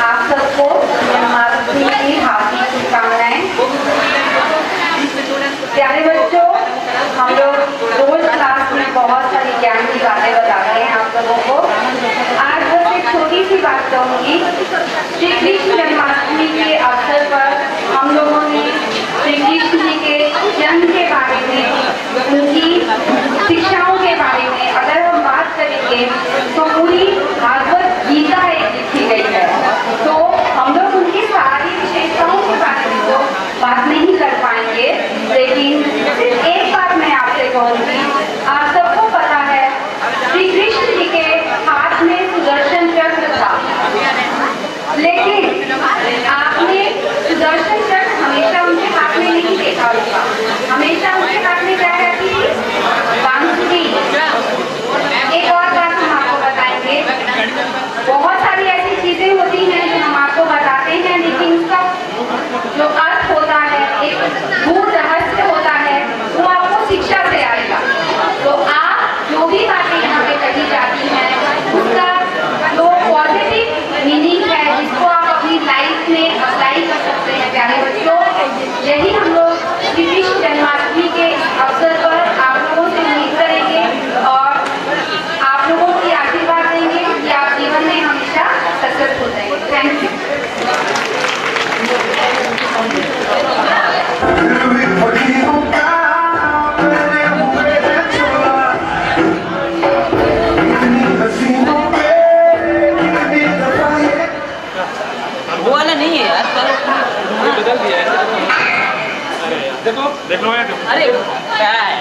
आप सबको जन्माष्टमी की हार्दिक शुभकामनाएं। प्यारे बच्चों, हम लोग रोज क्लास में बहुत सारी ज्ञान की बातें बता रहे हैं आप लोगों को। आज बस एक छोटी सी बात कहूँगी। श्री कृष्ण जन्माष्टमी के अवसर पर हम लोगों ने श्री कृष्ण जी के जन्म के बारे में, उनकी शिक्षाओं के बारे में अगर हम बात करेंगे तो पूरी भागवत गीता एक लिखी गई है। तो हम लोग उनकी सारी विशेषताओं के बारे में तो बात नहीं कर पाएंगे, लेकिन एक बात मैं आपसे कहूँगी। आप सबको पता है श्री कृष्ण जी के हाथ में सुदर्शन चक्र था, लेकिन आपने सुदर्शन चक्र हमेशा उनके हाथ में नहीं देखा होगा। हमेशा उनके हाथ में क्या रहती थी? बांसुरी। एक और बात हम आपको बताएंगे। बहुत सारी ऐसी चीजें होती हैं जो हम आपको बताते हैं, लेकिन उसका जो अर्थ होता है, एक गूढ़ रहस्य होता है, वो आपको शिक्षा से आएगा। तो आप जो भी बातें यहाँ पे कही जाती हैं, उसका जो पॉजिटिव मीनिंग है, जिसको आप अपनी लाइफ में अप्लाई कर सकते हैं। प्यारे बच्चों, यही हम लोग श्री कृष्ण जन्माष्टमी के अवसर पर आप लोगों से उम्मीद करेंगे और आप लोगों की आशीर्वाद देंगे कि आप जीवन में हमेशा सक्सेसफुल रहेंगे। Thank you. वो वाला नहीं है यार, बदल दिया है। देखो देख लो, अरे क्या है?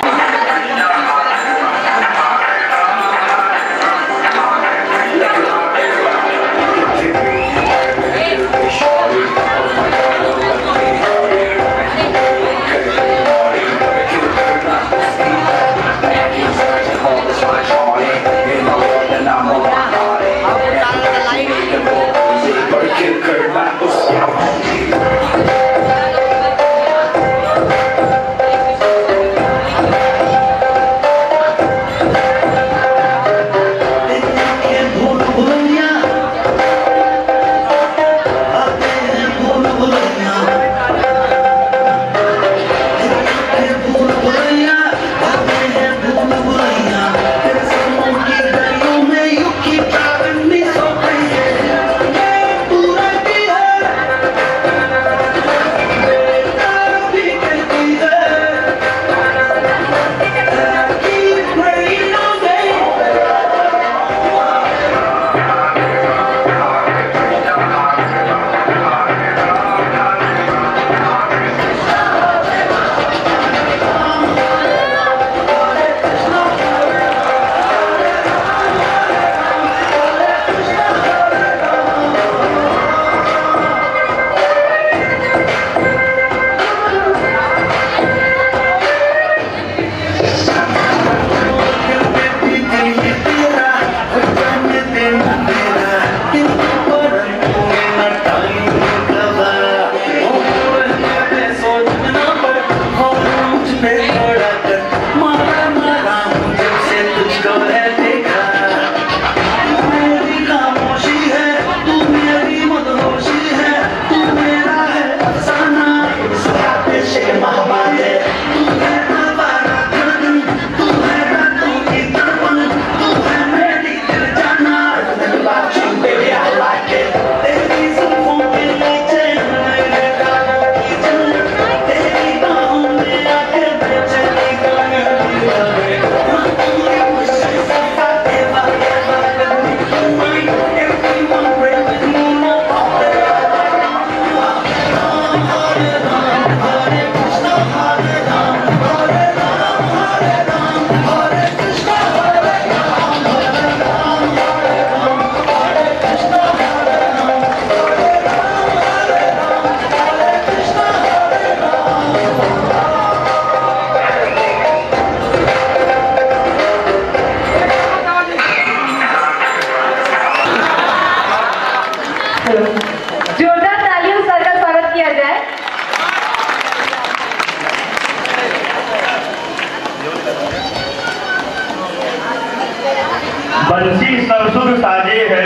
बंसी सरसुर साजे है,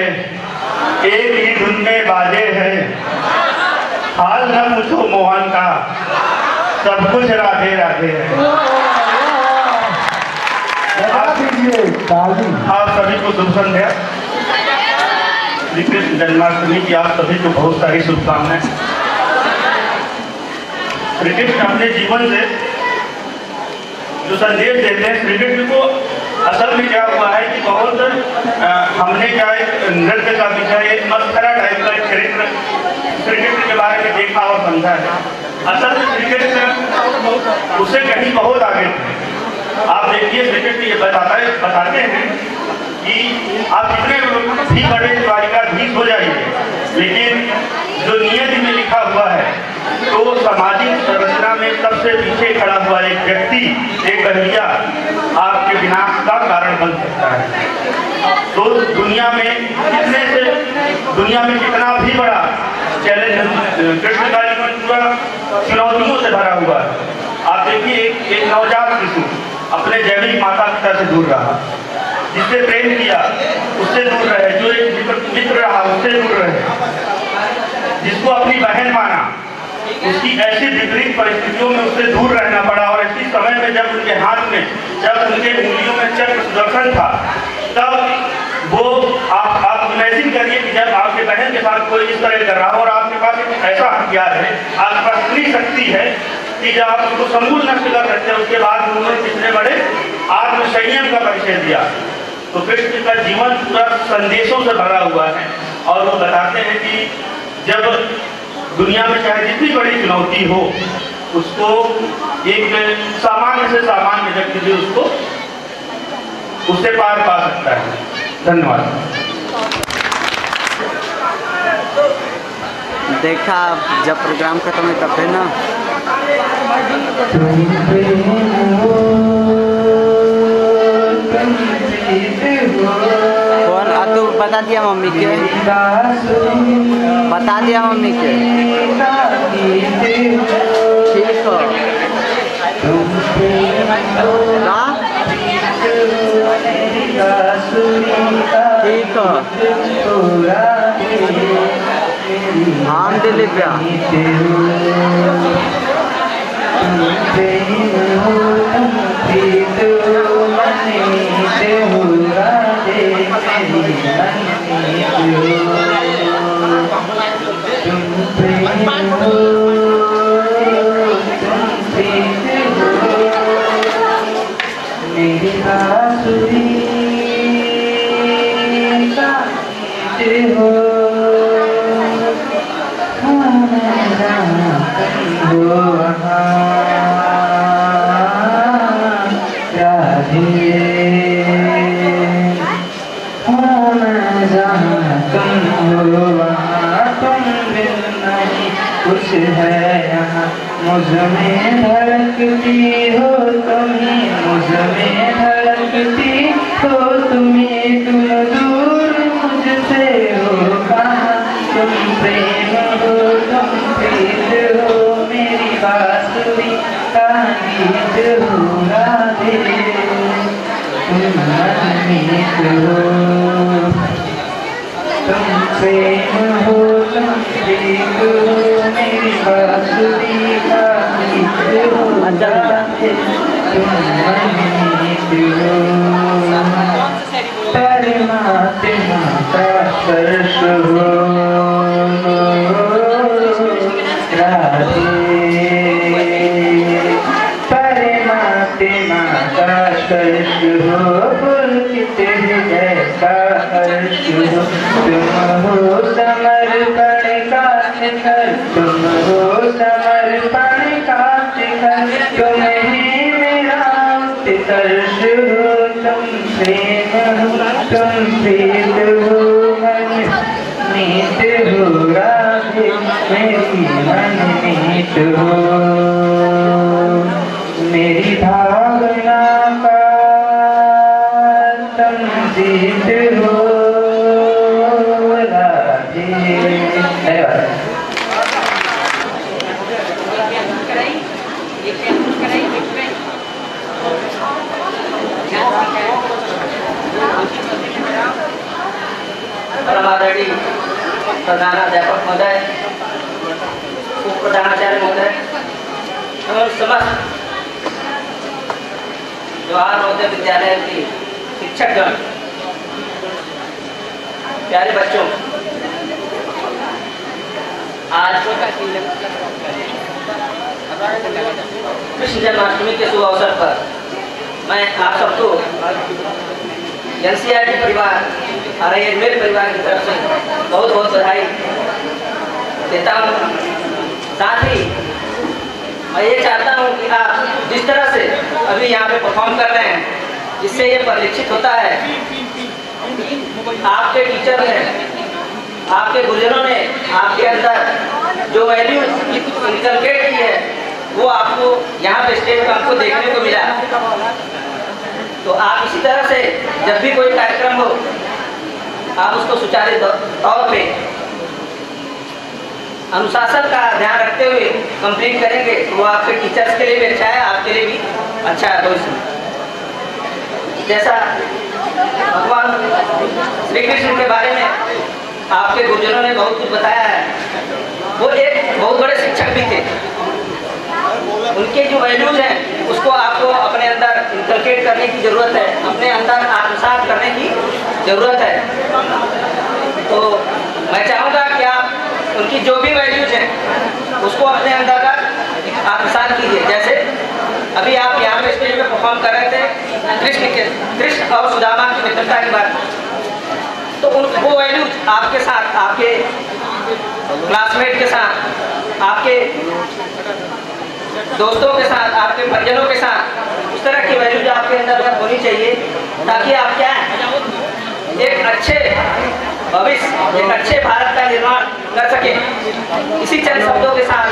एक ही धुन में बाजे है, हाल न पूछो मोहन का, सब कुछ राधे राधे है। आप सभी को शुभ संध्या। श्री कृष्ण जन्माष्टमी की आप सभी को बहुत सारी शुभकामनाएं। श्री कृष्ण अपने जीवन से जो संदेश देते हैं, श्री कृष्ण को असल में क्या हुआ है कि बहुत हमने क्या एक नृत्य का विषय, एक मस्करा टाइप का चरित्र श्री कृष्ण के बारे में देखा और समझा है। असल में श्री कृष्ण उससे कहीं बहुत आगे थे। आप देखिए श्री कृष्ण ये बताते हैं कि आप जितने भी बड़े द्वारिकाधीश हो जाइए, लेकिन जो नियति में लिखा हुआ है तो सामाजिक संरचना में सबसे पीछे खड़ा हुआ एक व्यक्ति, एक बहलिया आपके विनाश का कारण बन सकता है। तो दुनिया में कितना भी बड़ा चैलेंज, कृष्ण का जीवन पूरा चुनौतियों से भरा हुआ है। आप देखिए एक नवजात शिशु अपने जैविक माता पिता से दूर रहा, जिससे प्रेम किया उससे दूर रहे, जो एक मित्र रहा उससे दूर रहे, जिसको अपनी बहन माना उसकी ऐसी विपरीत परिस्थितियों में उससे दूर रहना पड़ा। और ऐसी समय में जब उनके हाथ में, जब उनके उंगलियों में चक्र सुदर्शन था, तब वो आप इमेजिन करिए कि जब आपके बहन के साथ कोई इस तरह कर रहा हो और आपके पास एक ऐसा हथियार है, आपके पास इतनी शक्ति है कि जब आप उसको समूल नष्ट कर सकते हैं, उसके बाद उन्होंने कितने बड़े आत्मसंयम का परिचय दिया। तो कृष्ण का जीवन पूरा संदेशों से भरा हुआ है और वो बताते हैं कि जब दुनिया में चाहे जितनी बड़ी चुनौती हो, उसको एक सामान्य से सामान्य व्यक्ति भी उससे पार पा सकता है। धन्यवाद। देखा जब प्रोग्राम खत्म है तब है ना। कौन तू बता दिया मम्मी के, बता दिया मम्मी के। ठीक हो ठीक हो। हाँ दिलीप कुछ है यहाँ मुझमें धड़कती हो तुम्हें, मुझमें धड़कती हो तुम्हें, तुम दूर मुझसे हो कहाँ, तुम प्रेम हो तुम प्रीत हो, मेरी बांसुरी का गीत हो राधे, तुम मनमीत हो, तुम प्रेम हो तुम प्रीत हो, मेरी बांसुरी का गीत हो राधे, तुम मनमीत हो। परमात्मा का स्पर्श हो राधे, परमात्मा का स्पर्श हो, पुलकित हृदय का हर्ष हो, तुम हो समर्पण का शिखर, तुम हो समर्पण का शिखर, तुम ही मेरा उत्कर्ष हो, तुम प्रेम हो तुम प्रीत हो, मनमीत हो राधे, मेरी मनमीत हो, मेरी भावना का तुम जीत हो राधे। धन्यवाद। परमादरणीय प्रधानाध्यापक महोदय, उप प्रधानाचार्य महोदय एवं समस्त जवाहर नवोदय विद्यालय की शिक्षकगण, प्यारे बच्चों, आज कृष्ण जन्माष्टमी के शुभ अवसर पर मैं आप सबको एनसीईआरटी परिवार और अजमेर परिवार की तरफ से बहुत बहुत बधाई देता हूँ। साथ ही मैं ये चाहता हूँ कि आप जिस तरह से अभी यहाँ पे परफॉर्म कर रहे हैं, जिससे ये परिलक्षित होता है आपके टीचर ने, आपके गुरुजनों ने आपके अंदर जो वैल्यू इनकलकेट की है वो आपको यहाँ पे स्टेज पर हमको देखने को मिला। तो आप इसी तरह से जब भी कोई कार्यक्रम हो आप उसको सुचारू तौर पे अनुशासन का ध्यान रखते हुए कंप्लीट करेंगे तो वो आपके टीचर्स के लिए भी अच्छा है, आपके लिए भी अच्छा है भविष्य। जैसा भगवान श्री कृष्ण के बारे में आपके गुरुजनों ने बहुत कुछ बताया है, वो एक बहुत बड़े शिक्षक भी थे। उनके जो वैल्यूज हैं उसको आपको अपने अंदर इनकलकेट करने की ज़रूरत है, अपने अंदर आत्मसात करने की ज़रूरत है। तो मैं चाहूँगा कि आप उनकी जो भी वैल्यूज हैं उसको अपने अंदर आत्मसात कीजिए। जैसे अभी आप यहाँ पे स्टेज पे परफॉर्म कर रहे थे कृष्ण और सुदामा की मित्रता की बात, तो वो वैल्यूज आपके साथ, आपके क्लासमेट के साथ, आपके दोस्तों के साथ, आपके परिजनों के साथ उस तरह की वैल्यूज आपके अंदर होनी चाहिए ताकि आप क्या एक अच्छे भविष्य, एक अच्छे भारत का निर्माण कर सके। इसी चंद शब्दों के साथ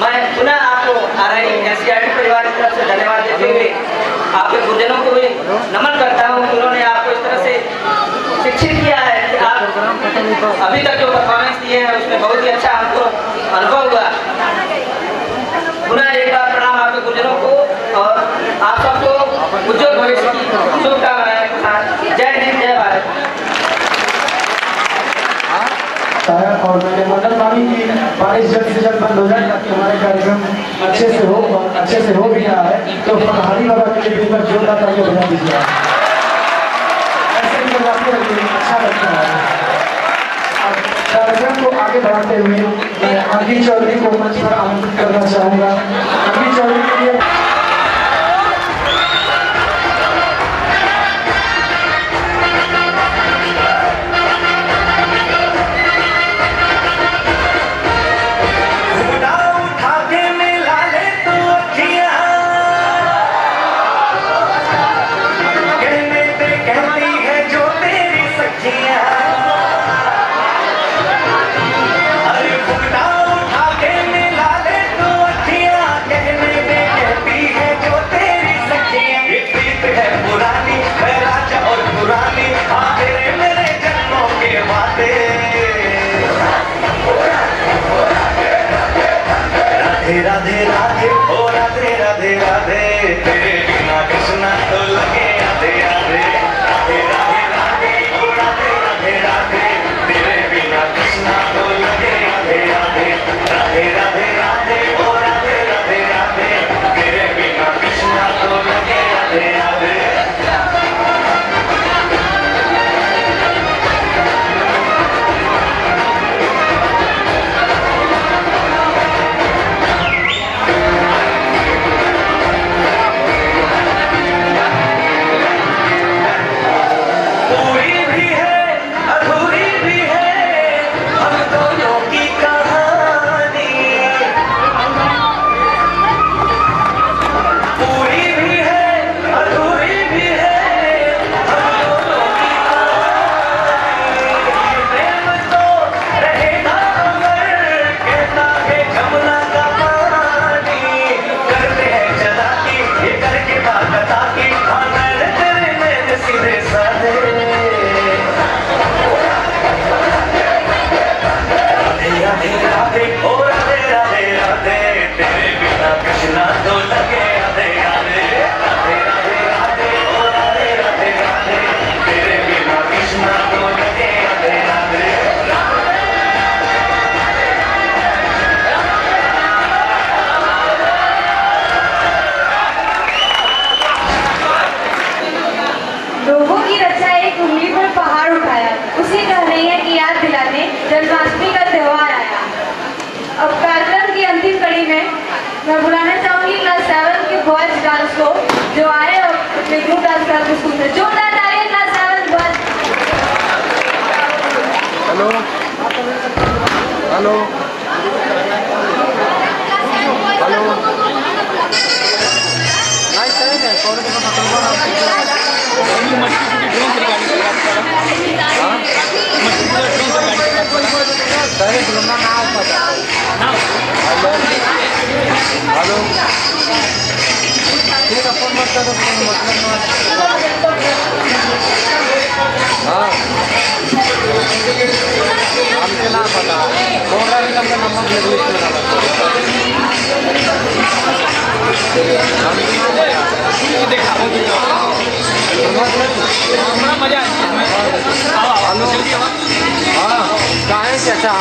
मैं पुनः आपको एनसीईआरटी परिवार की तरफ से धन्यवाद देते हुए आपके गुरुजनों को भी नमन करता हूँ। उन्होंने आपको इस तरह से शिक्षित किया है कि आप अभी तक जो परफॉर्मेंस दिए हैं उसमें बहुत ही अच्छा हमको अनुभव हुआ। पुनः एक बार प्रणाम आपके गुरुजनों को और आप सबको उज्जवल भविष्य की शुभकामनाएं के साथ। जय हिंद, जय भारत। और मैंने मदद मांगी कि बारिश जल्द से जल्द बंद हो जाए ताकि हमारे कार्यक्रम अच्छे से हो भी रहा है। तो हरी बाबा के लिए भी जोरदार तालियां बजा दीजिए। ऐसे ही बजाते रहिए, अच्छा लगता है। कार्यक्रम को आगे बढ़ाते हुए मैं अंकित चौधरी को मंच पर आमंत्रित करना चाहूँगा। अंकित चौधरी के लिए कहने दे कहती उंगली पर पहाड़ उठाया, उसी कन्हैया की याद दिलाने जन्माष्टमी का त्योहार आया। अब कार्यक्रम की अंतिम कड़ी में मैं बुलाना चाहूंगी क्लास 7 के बॉयज डांस को, जो आए और अपने ग्रुप डांस का प्रस्तुत है। जोरदार तालियां class 7 boys. Hello hello hello hello ठीक अपन मत करो, मतलब हाँ हमके ना पता कौन सा निकल का नंबर लिख लिस्ट में डाला मजा है हाँ कहाँ है चाचा?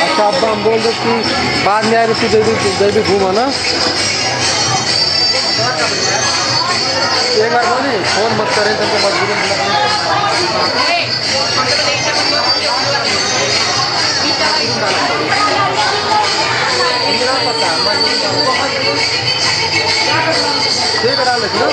अच्छा अब्बा हम बोल दो कि बाद में आए तो जल्दी घूमा ना। एक बार बोली फोन मत करें तुमको मजबूरी ठीक है डाल देती ना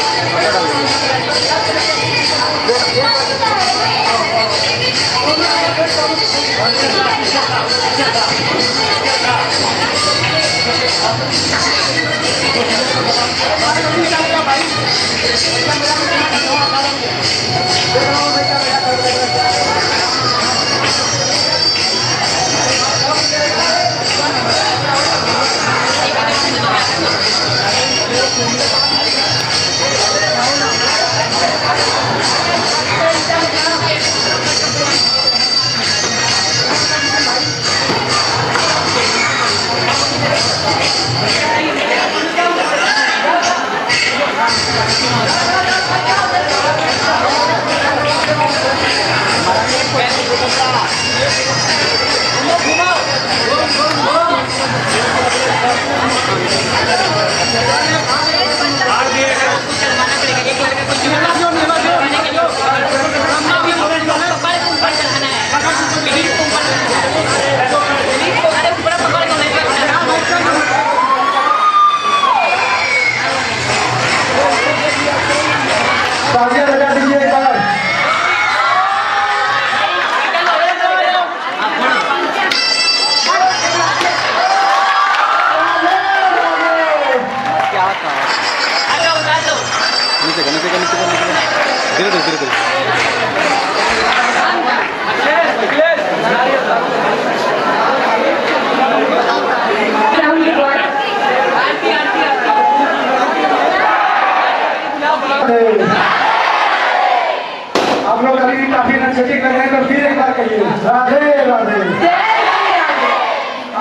आप लोग अभी भी काफी एनर्जेटिक लग रहे हैं, तो फिर एक बार कहिए राधे राधे।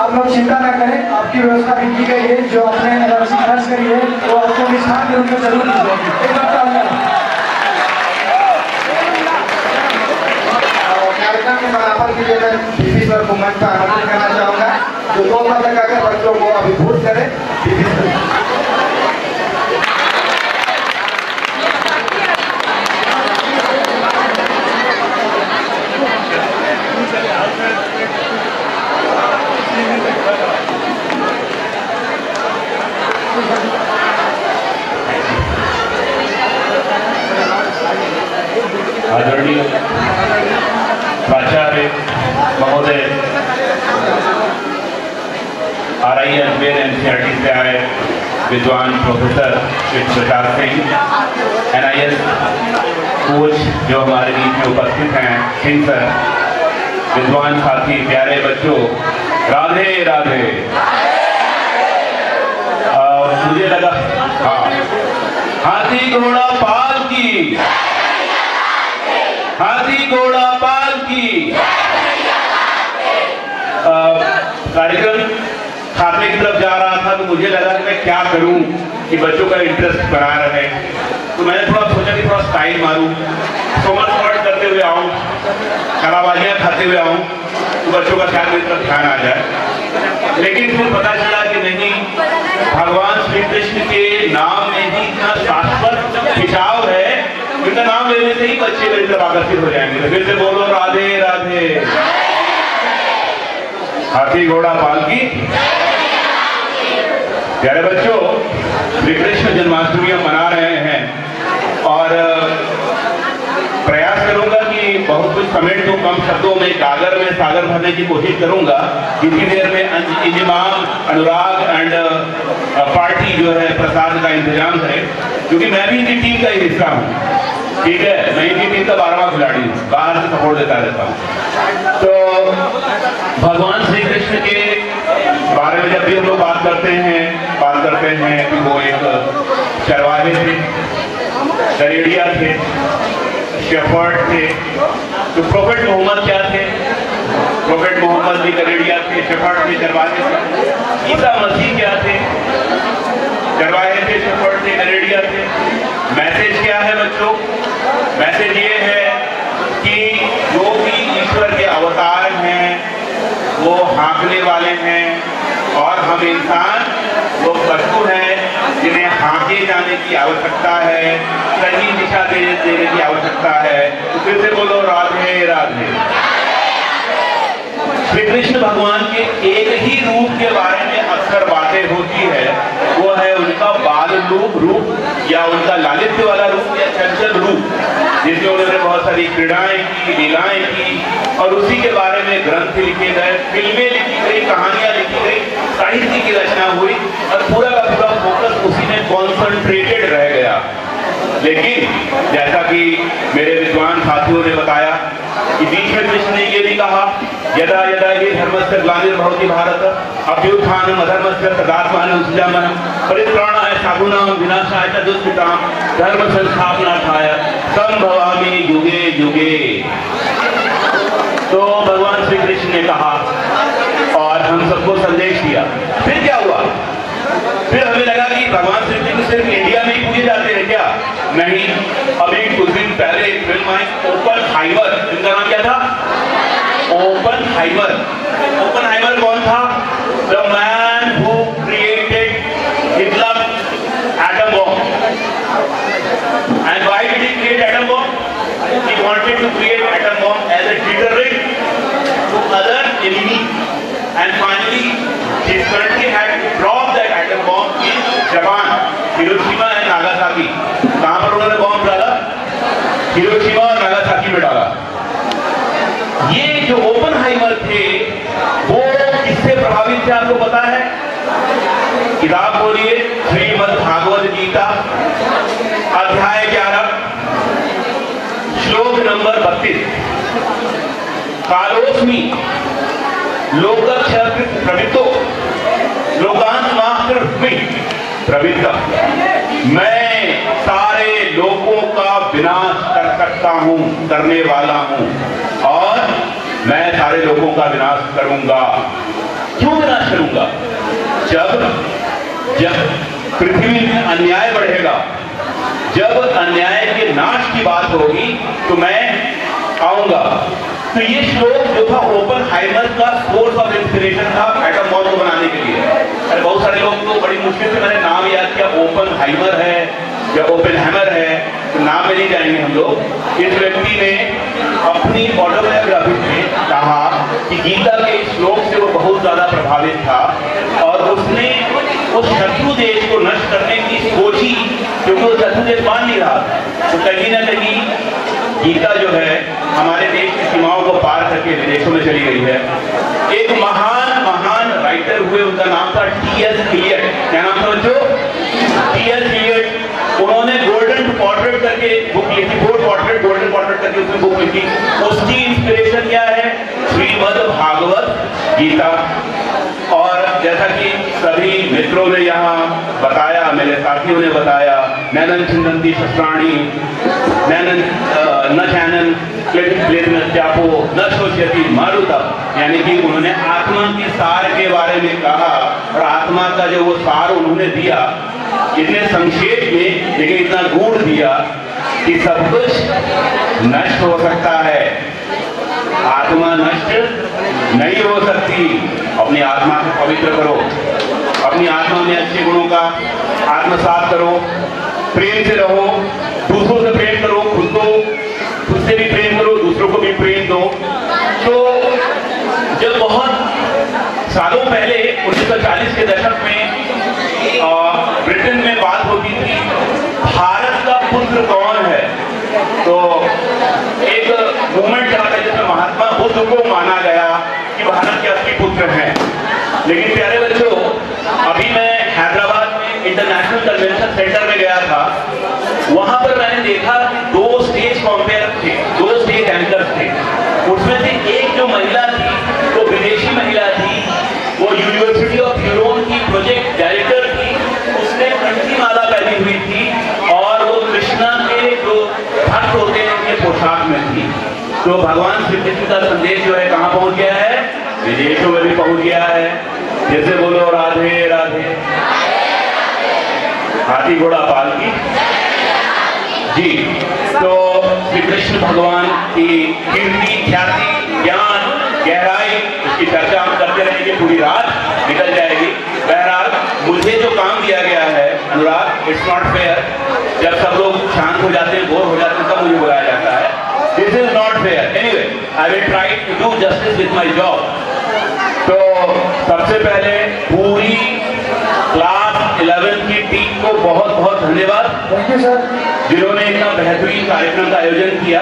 आप लोग चिंता न करें, आपकी व्यवस्था भी की गई है। जो आपने एनर्जी खर्च करी है वो आपको निशान के रूप में जरूर दी जाएगी। एक बार कार्यक्रम के समापन के लिए मैं पीपी सर को मंच पर आमंत्रित करना चाहूंगा, जो 2 पदक आकर बच्चों को अभिभूत करें। पीपी सर आदरणीय प्राचार्य महोदय, RI अजमेर NCERT से आए विद्वान professor Shri Prakash Singh, NIS coach जो हमारे बीच में उपस्थित हैं सिंह सर, विद्वान साथी, प्यारे बच्चों, राधे राधे। मुझे लगा हाँ, हाथी घोड़ा पाल की, हाथी घोड़ा पाल की। कार्यक्रम खाते की तरफ जा रहा था तो मुझे लगा कि मैं क्या करूं कि बच्चों का इंटरेस्ट बना रहे, तो मैंने थोड़ा सोचा कि थोड़ा स्टाइल मारूं, सोमर स्पॉट करते हुए आऊं, कलाबाजियां खाते हुए आऊं, तो बच्चों का शायद मेरी तरफ ध्यान आ जाए। लेकिन फिर पता चला कि नहीं, भगवान श्री कृष्ण के नाम में ही इतना शाश्वत खिंचाव है इनका नाम लेने से ही बच्चे मेरी तरफ आकर्षित हो जाएंगे। तो फिर से बोलो राधे राधे। हाथी घोड़ा पालकी। प्यारे बच्चों, श्री कृष्ण जन्माष्टमी हम मना रहे हैं और प्रयास करूंगा कि बहुत कुछ समेट दूं कम शब्दों में, गागर में सागर भरने की कोशिश करूंगा। इतनी देर में इंजमाम, अनुराग एंड पार्टी जो है प्रसाद का इंतजाम है, क्योंकि मैं भी इनकी टीम का ही हिस्सा हूँ। ठीक है, मैं इनकी टीम का 12वां खिलाड़ी हूँ, बाहर से सपोर्ट देता रहता हूँ। तो भगवान श्री कृष्ण के बारे में जब भी हम लोग बात करते हैं कि वो एक चरवाहे थे, दरेड़िया थे, शेफर्ड थे। तो प्रोफेट मोहम्मद क्या थे? प्रोफेट मोहम्मद भी दरेड़िया थे, शेफर्ड थे, चरवाहे थे। ईसा मसीह क्या थे? चरवाहे थे, शेफर्ड थे, दरेड़िया थे। मैसेज क्या है बच्चों? मैसेज ये है कि जो भी ईश्वर के अवतार हैं वो हाँकने वाले हैं, और हम इंसान वो पशु हैं जिन्हें हाँके जाने की आवश्यकता है, सही दिशा देने की आवश्यकता है। तो फिर से बोलो राधे राधे। श्री कृष्ण भगवान के एक ही रूप के बारे में अक्सर बातें होती है, वो है उनका बाल रूप या उनका लालित्य वाला रूप या चंचल रूप, जिसमें उन्होंने बहुत सारी क्रीड़ाएं की, लीलाएं की, और उसी के बारे में ग्रंथ लिखे गए, फिल्में लिखी गई, कहानियां लिखी गई, साहित्य की रचना हुई, और पूरा का पूरा फोकस उसी में कॉन्सेंट्रेटेड रह गया। लेकिन जैसा कि मेरे विद्वान साथियों ने बताया कि बीच में कृष्ण ने ये भी कहा, यदा यदा ये धर्मस्य ग्लानिर्भवति भारत अभ्युत्थानम् अधर्मस्य तदात्मानं सृजाम्यहम् परित्राणाय साधूनां विनाशाय च दुष्कृतां धर्म संस्थापनार्थाय संभवामि युगे युगे। तो भगवान श्री कृष्ण ने कहा और हम सबको संदेश दिया। फिर क्या हुआ? फिर हमें लगा कि भगवान श्री कृष्ण सिर्फ इंडिया में ही पूजे जाते हैं क्या? नहीं। अभी कुछ दिन पहले एक फिल्म आई ओपनहाइमर, इनका नाम क्या था? ओपनहाइमर। ओपनहाइमर कौन था? The man who created Hitler atom bomb. And why did he create atom bomb? He wanted to create atom bomb as a deterrent to other enemy, and finally his country had to drop that atom bomb in Japan, Hiroshima and Nagasaki. कहाँ पर उन्होंने बॉम्ब डाला? हिरोशिमा और नागासाकी में डाला। ये जो ओपनहाइमर थे वो किससे प्रभावित थे आपको पता है? किताब बोलिए, श्रीमद् भागवत गीता अध्याय 11 श्लोक नंबर 32। कालोस्मि लोकक्षयकृत प्रवृत्तो लोकांतमाकृत प्रवृत्त। मैं सारे लोगों का विनाश कर सकता हूं, करने वाला हूं, और मैं सारे लोगों का विनाश करूंगा। क्यों विनाश करूंगा? जब पृथ्वी में अन्याय बढ़ेगा, जब अन्याय के नाश की बात होगी तो मैं आऊंगा। तो ये श्लोक जो था ओपनहाइमर का सोर्स ऑफ इंस्पिरेशन था एटम बॉम्ब को बनाने के लिए। अरे बहुत सारे लोग तो बड़ी मुश्किल से मैंने नाम याद किया, ओपनहाइमर है या ओपेनहाइमर है, तो नाम में नहीं जाएंगे हम लोग। इस व्यक्ति ने अपनी ऑटोबायोग्राफी में कहा कि गीता के श्लोक से वो बहुत ज्यादा प्रभावित था और उसने उस शत्रु देश को नष्ट करने की सोची, क्योंकि वो शत्रु देश मान नहीं रहा। तो कहीं ना कहीं गीता जो है हमारे देश की सीमाओं को पार करके विदेशों में चली गई है। एक महान राइटर हुए, उनका नाम था टी.एस. इलियट। क्या नाम था बच्चों? टी.एस. इलियट। उन्होंने गोल्डन पोर्ट्रेट करके बुक लिखी, गोल्डन पोर्ट्रेट करके उसमें बुक लिखी। उसकी इंस्पिरेशन क्या है? श्रीमद् भागवत गीता। और जैसा कि सभी मित्रों ने यहाँ बताया, मेरे साथियों ने बताया, नैनन छिन्दन्ति शस्त्राणि न चैनन क्लेशो न शोष्यति मारुतः, यानी कि उन्होंने आत्मा की सार के बारे में कहा, और आत्मा का जो वो सार उन्होंने दिया इतने संक्षेप में, लेकिन इतना गूढ़ दिया कि सब कुछ नष्ट हो सकता है, आत्मा नष्ट नहीं हो सकती। अपनी आत्मा को पवित्र करो, अपनी आत्मा में अच्छे गुणों का आत्मसात करो, प्रेम से रहो, दूसरों से प्रेम करो, दशक में ब्रिटेन में बात होती थी भारत का पुत्र कौन है, तो एक मूवमेंट चला था जिसमें महात्मा बुद्ध को माना गया कि भारत के असली पुत्र हैं। लेकिन प्यारे बच्चों, अभी मैं हैदराबाद में इंटरनेशनल कन्वेंशन सेंटर में गया था, वहां पर मैंने देखा 2 स्टेज कॉम्पेयर थे, 2 स्टेज एंकर्स थे। उसमें से एक जो महिला थी वो विदेशी महिला थी, वो यूनिवर्सिटी ऑफ ह्यूरोन की प्रोजेक्ट डायरेक्टर थी। उसने कंठी माला पहनी हुई थी और वो कृष्णा के जो भक्त होते हैं उनके पोशाक में थी। तो भगवान श्री कृष्ण का संदेश जो है कहाँ पहुंच गया है, विदेशों में भी पहुंच गया है। जैसे बोलो राधे राधे, हाथी घोड़ा पालकी जी। तो श्री कृष्ण भगवान की कीर्ति, ख्याति, ज्ञान, गहराई, उसकी चर्चा हम करते रहेंगे, पूरी रात निकल जाएगी। बहरहाल मुझे जो काम दिया गया है अनुराग, इट्स नॉट फेयर। जब सब लोग शांत हो जाते हैं, बोर हो जाते हैं, तब मुझे बुलाया जाता है। This is not fair. Anyway, I will try to do justice with my job. तो सबसे पहले पूरी क्लास 11 की टीम को बहुत बहुत धन्यवाद, जिन्होंने इतना बेहतरीन कार्यक्रम का आयोजन किया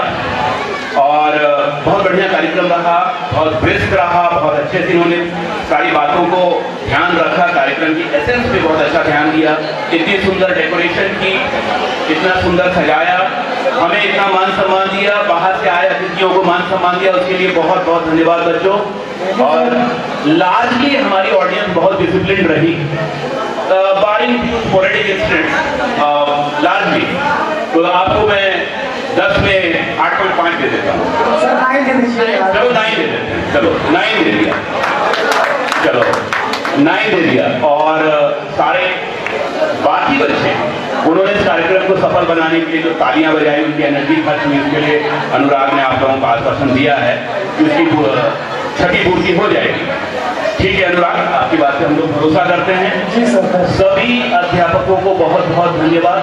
और बहुत बढ़िया कार्यक्रम रहा, बहुत ब्रिस्क रहा, बहुत अच्छे से इन्होंने सारी बातों को ध्यान रखा, कार्यक्रम की एसेंस पे बहुत अच्छा ध्यान दिया। इतनी सुंदर डेकोरेशन की, इतना सुंदर सजाया, हमें इतना मान सम्मान दिया, बाहर से आए अतिथियों को मान सम्मान दिया, उसके लिए बहुत बहुत धन्यवाद बच्चों। और लार्जली हमारी ऑडियंस बहुत डिसिप्लिन रही, बारिंग स्पोरेडिक इंसिडेंट लार्जली। तो आपको मैं 10 में 8.5 दे देता हूँ। सर 9 दे दीजिए। चलो 9 दे देते हैं, चलो 9 दे दिया, चलो 9 दे दिया। और सारे बाकी बच्चे उन्होंने इस कार्यक्रम को सफल बनाने के लिए जो तालियां बजाई, उनकी एनर्जी खर्च हुई, उसके लिए अनुराग ने आप लोगों को आश्वासन दिया है कि उसकी क्षतिपूर्ति हो जाएगी। ठीक है अनुराग, आपकी बात से हम लोग भरोसा करते हैं। जी सर। सभी अध्यापकों को बहुत बहुत धन्यवाद।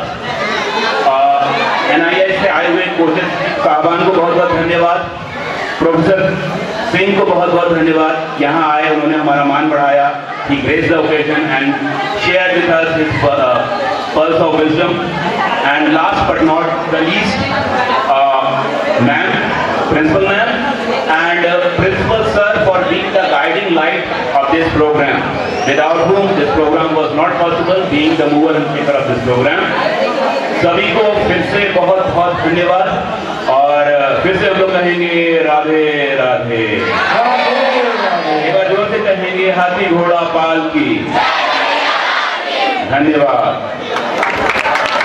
NIS से आए हुए कोचेस साहबान को बहुत बहुत धन्यवाद। प्रोफेसर सिंह को बहुत बहुत धन्यवाद, यहाँ आए, उन्होंने हमारा मान बढ़ाया। He graced the occasion and shared with us his pearls of wisdom. And last but not the least, ma'am, principal ma'am, and principal sir for being the guiding light of this program, without whom this program was not possible, being the mover and shaker of this program. सभी को फिर से बहुत बहुत धन्यवाद और फिर से हम लोग कहेंगे राधे राधे। एक बार जोर से कहेंगे हाथी घोड़ा पाल की। धन्यवाद।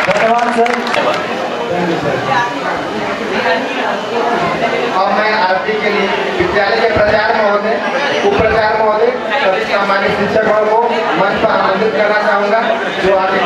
धन्यवाद सर। और मैं आरती के लिए विद्यालय के प्राचार्य महोदय, उप प्राचार्य महोदय, सभी सामान्य शिक्षकों को मंच पर आमंत्रित करना चाहूंगा जो आगे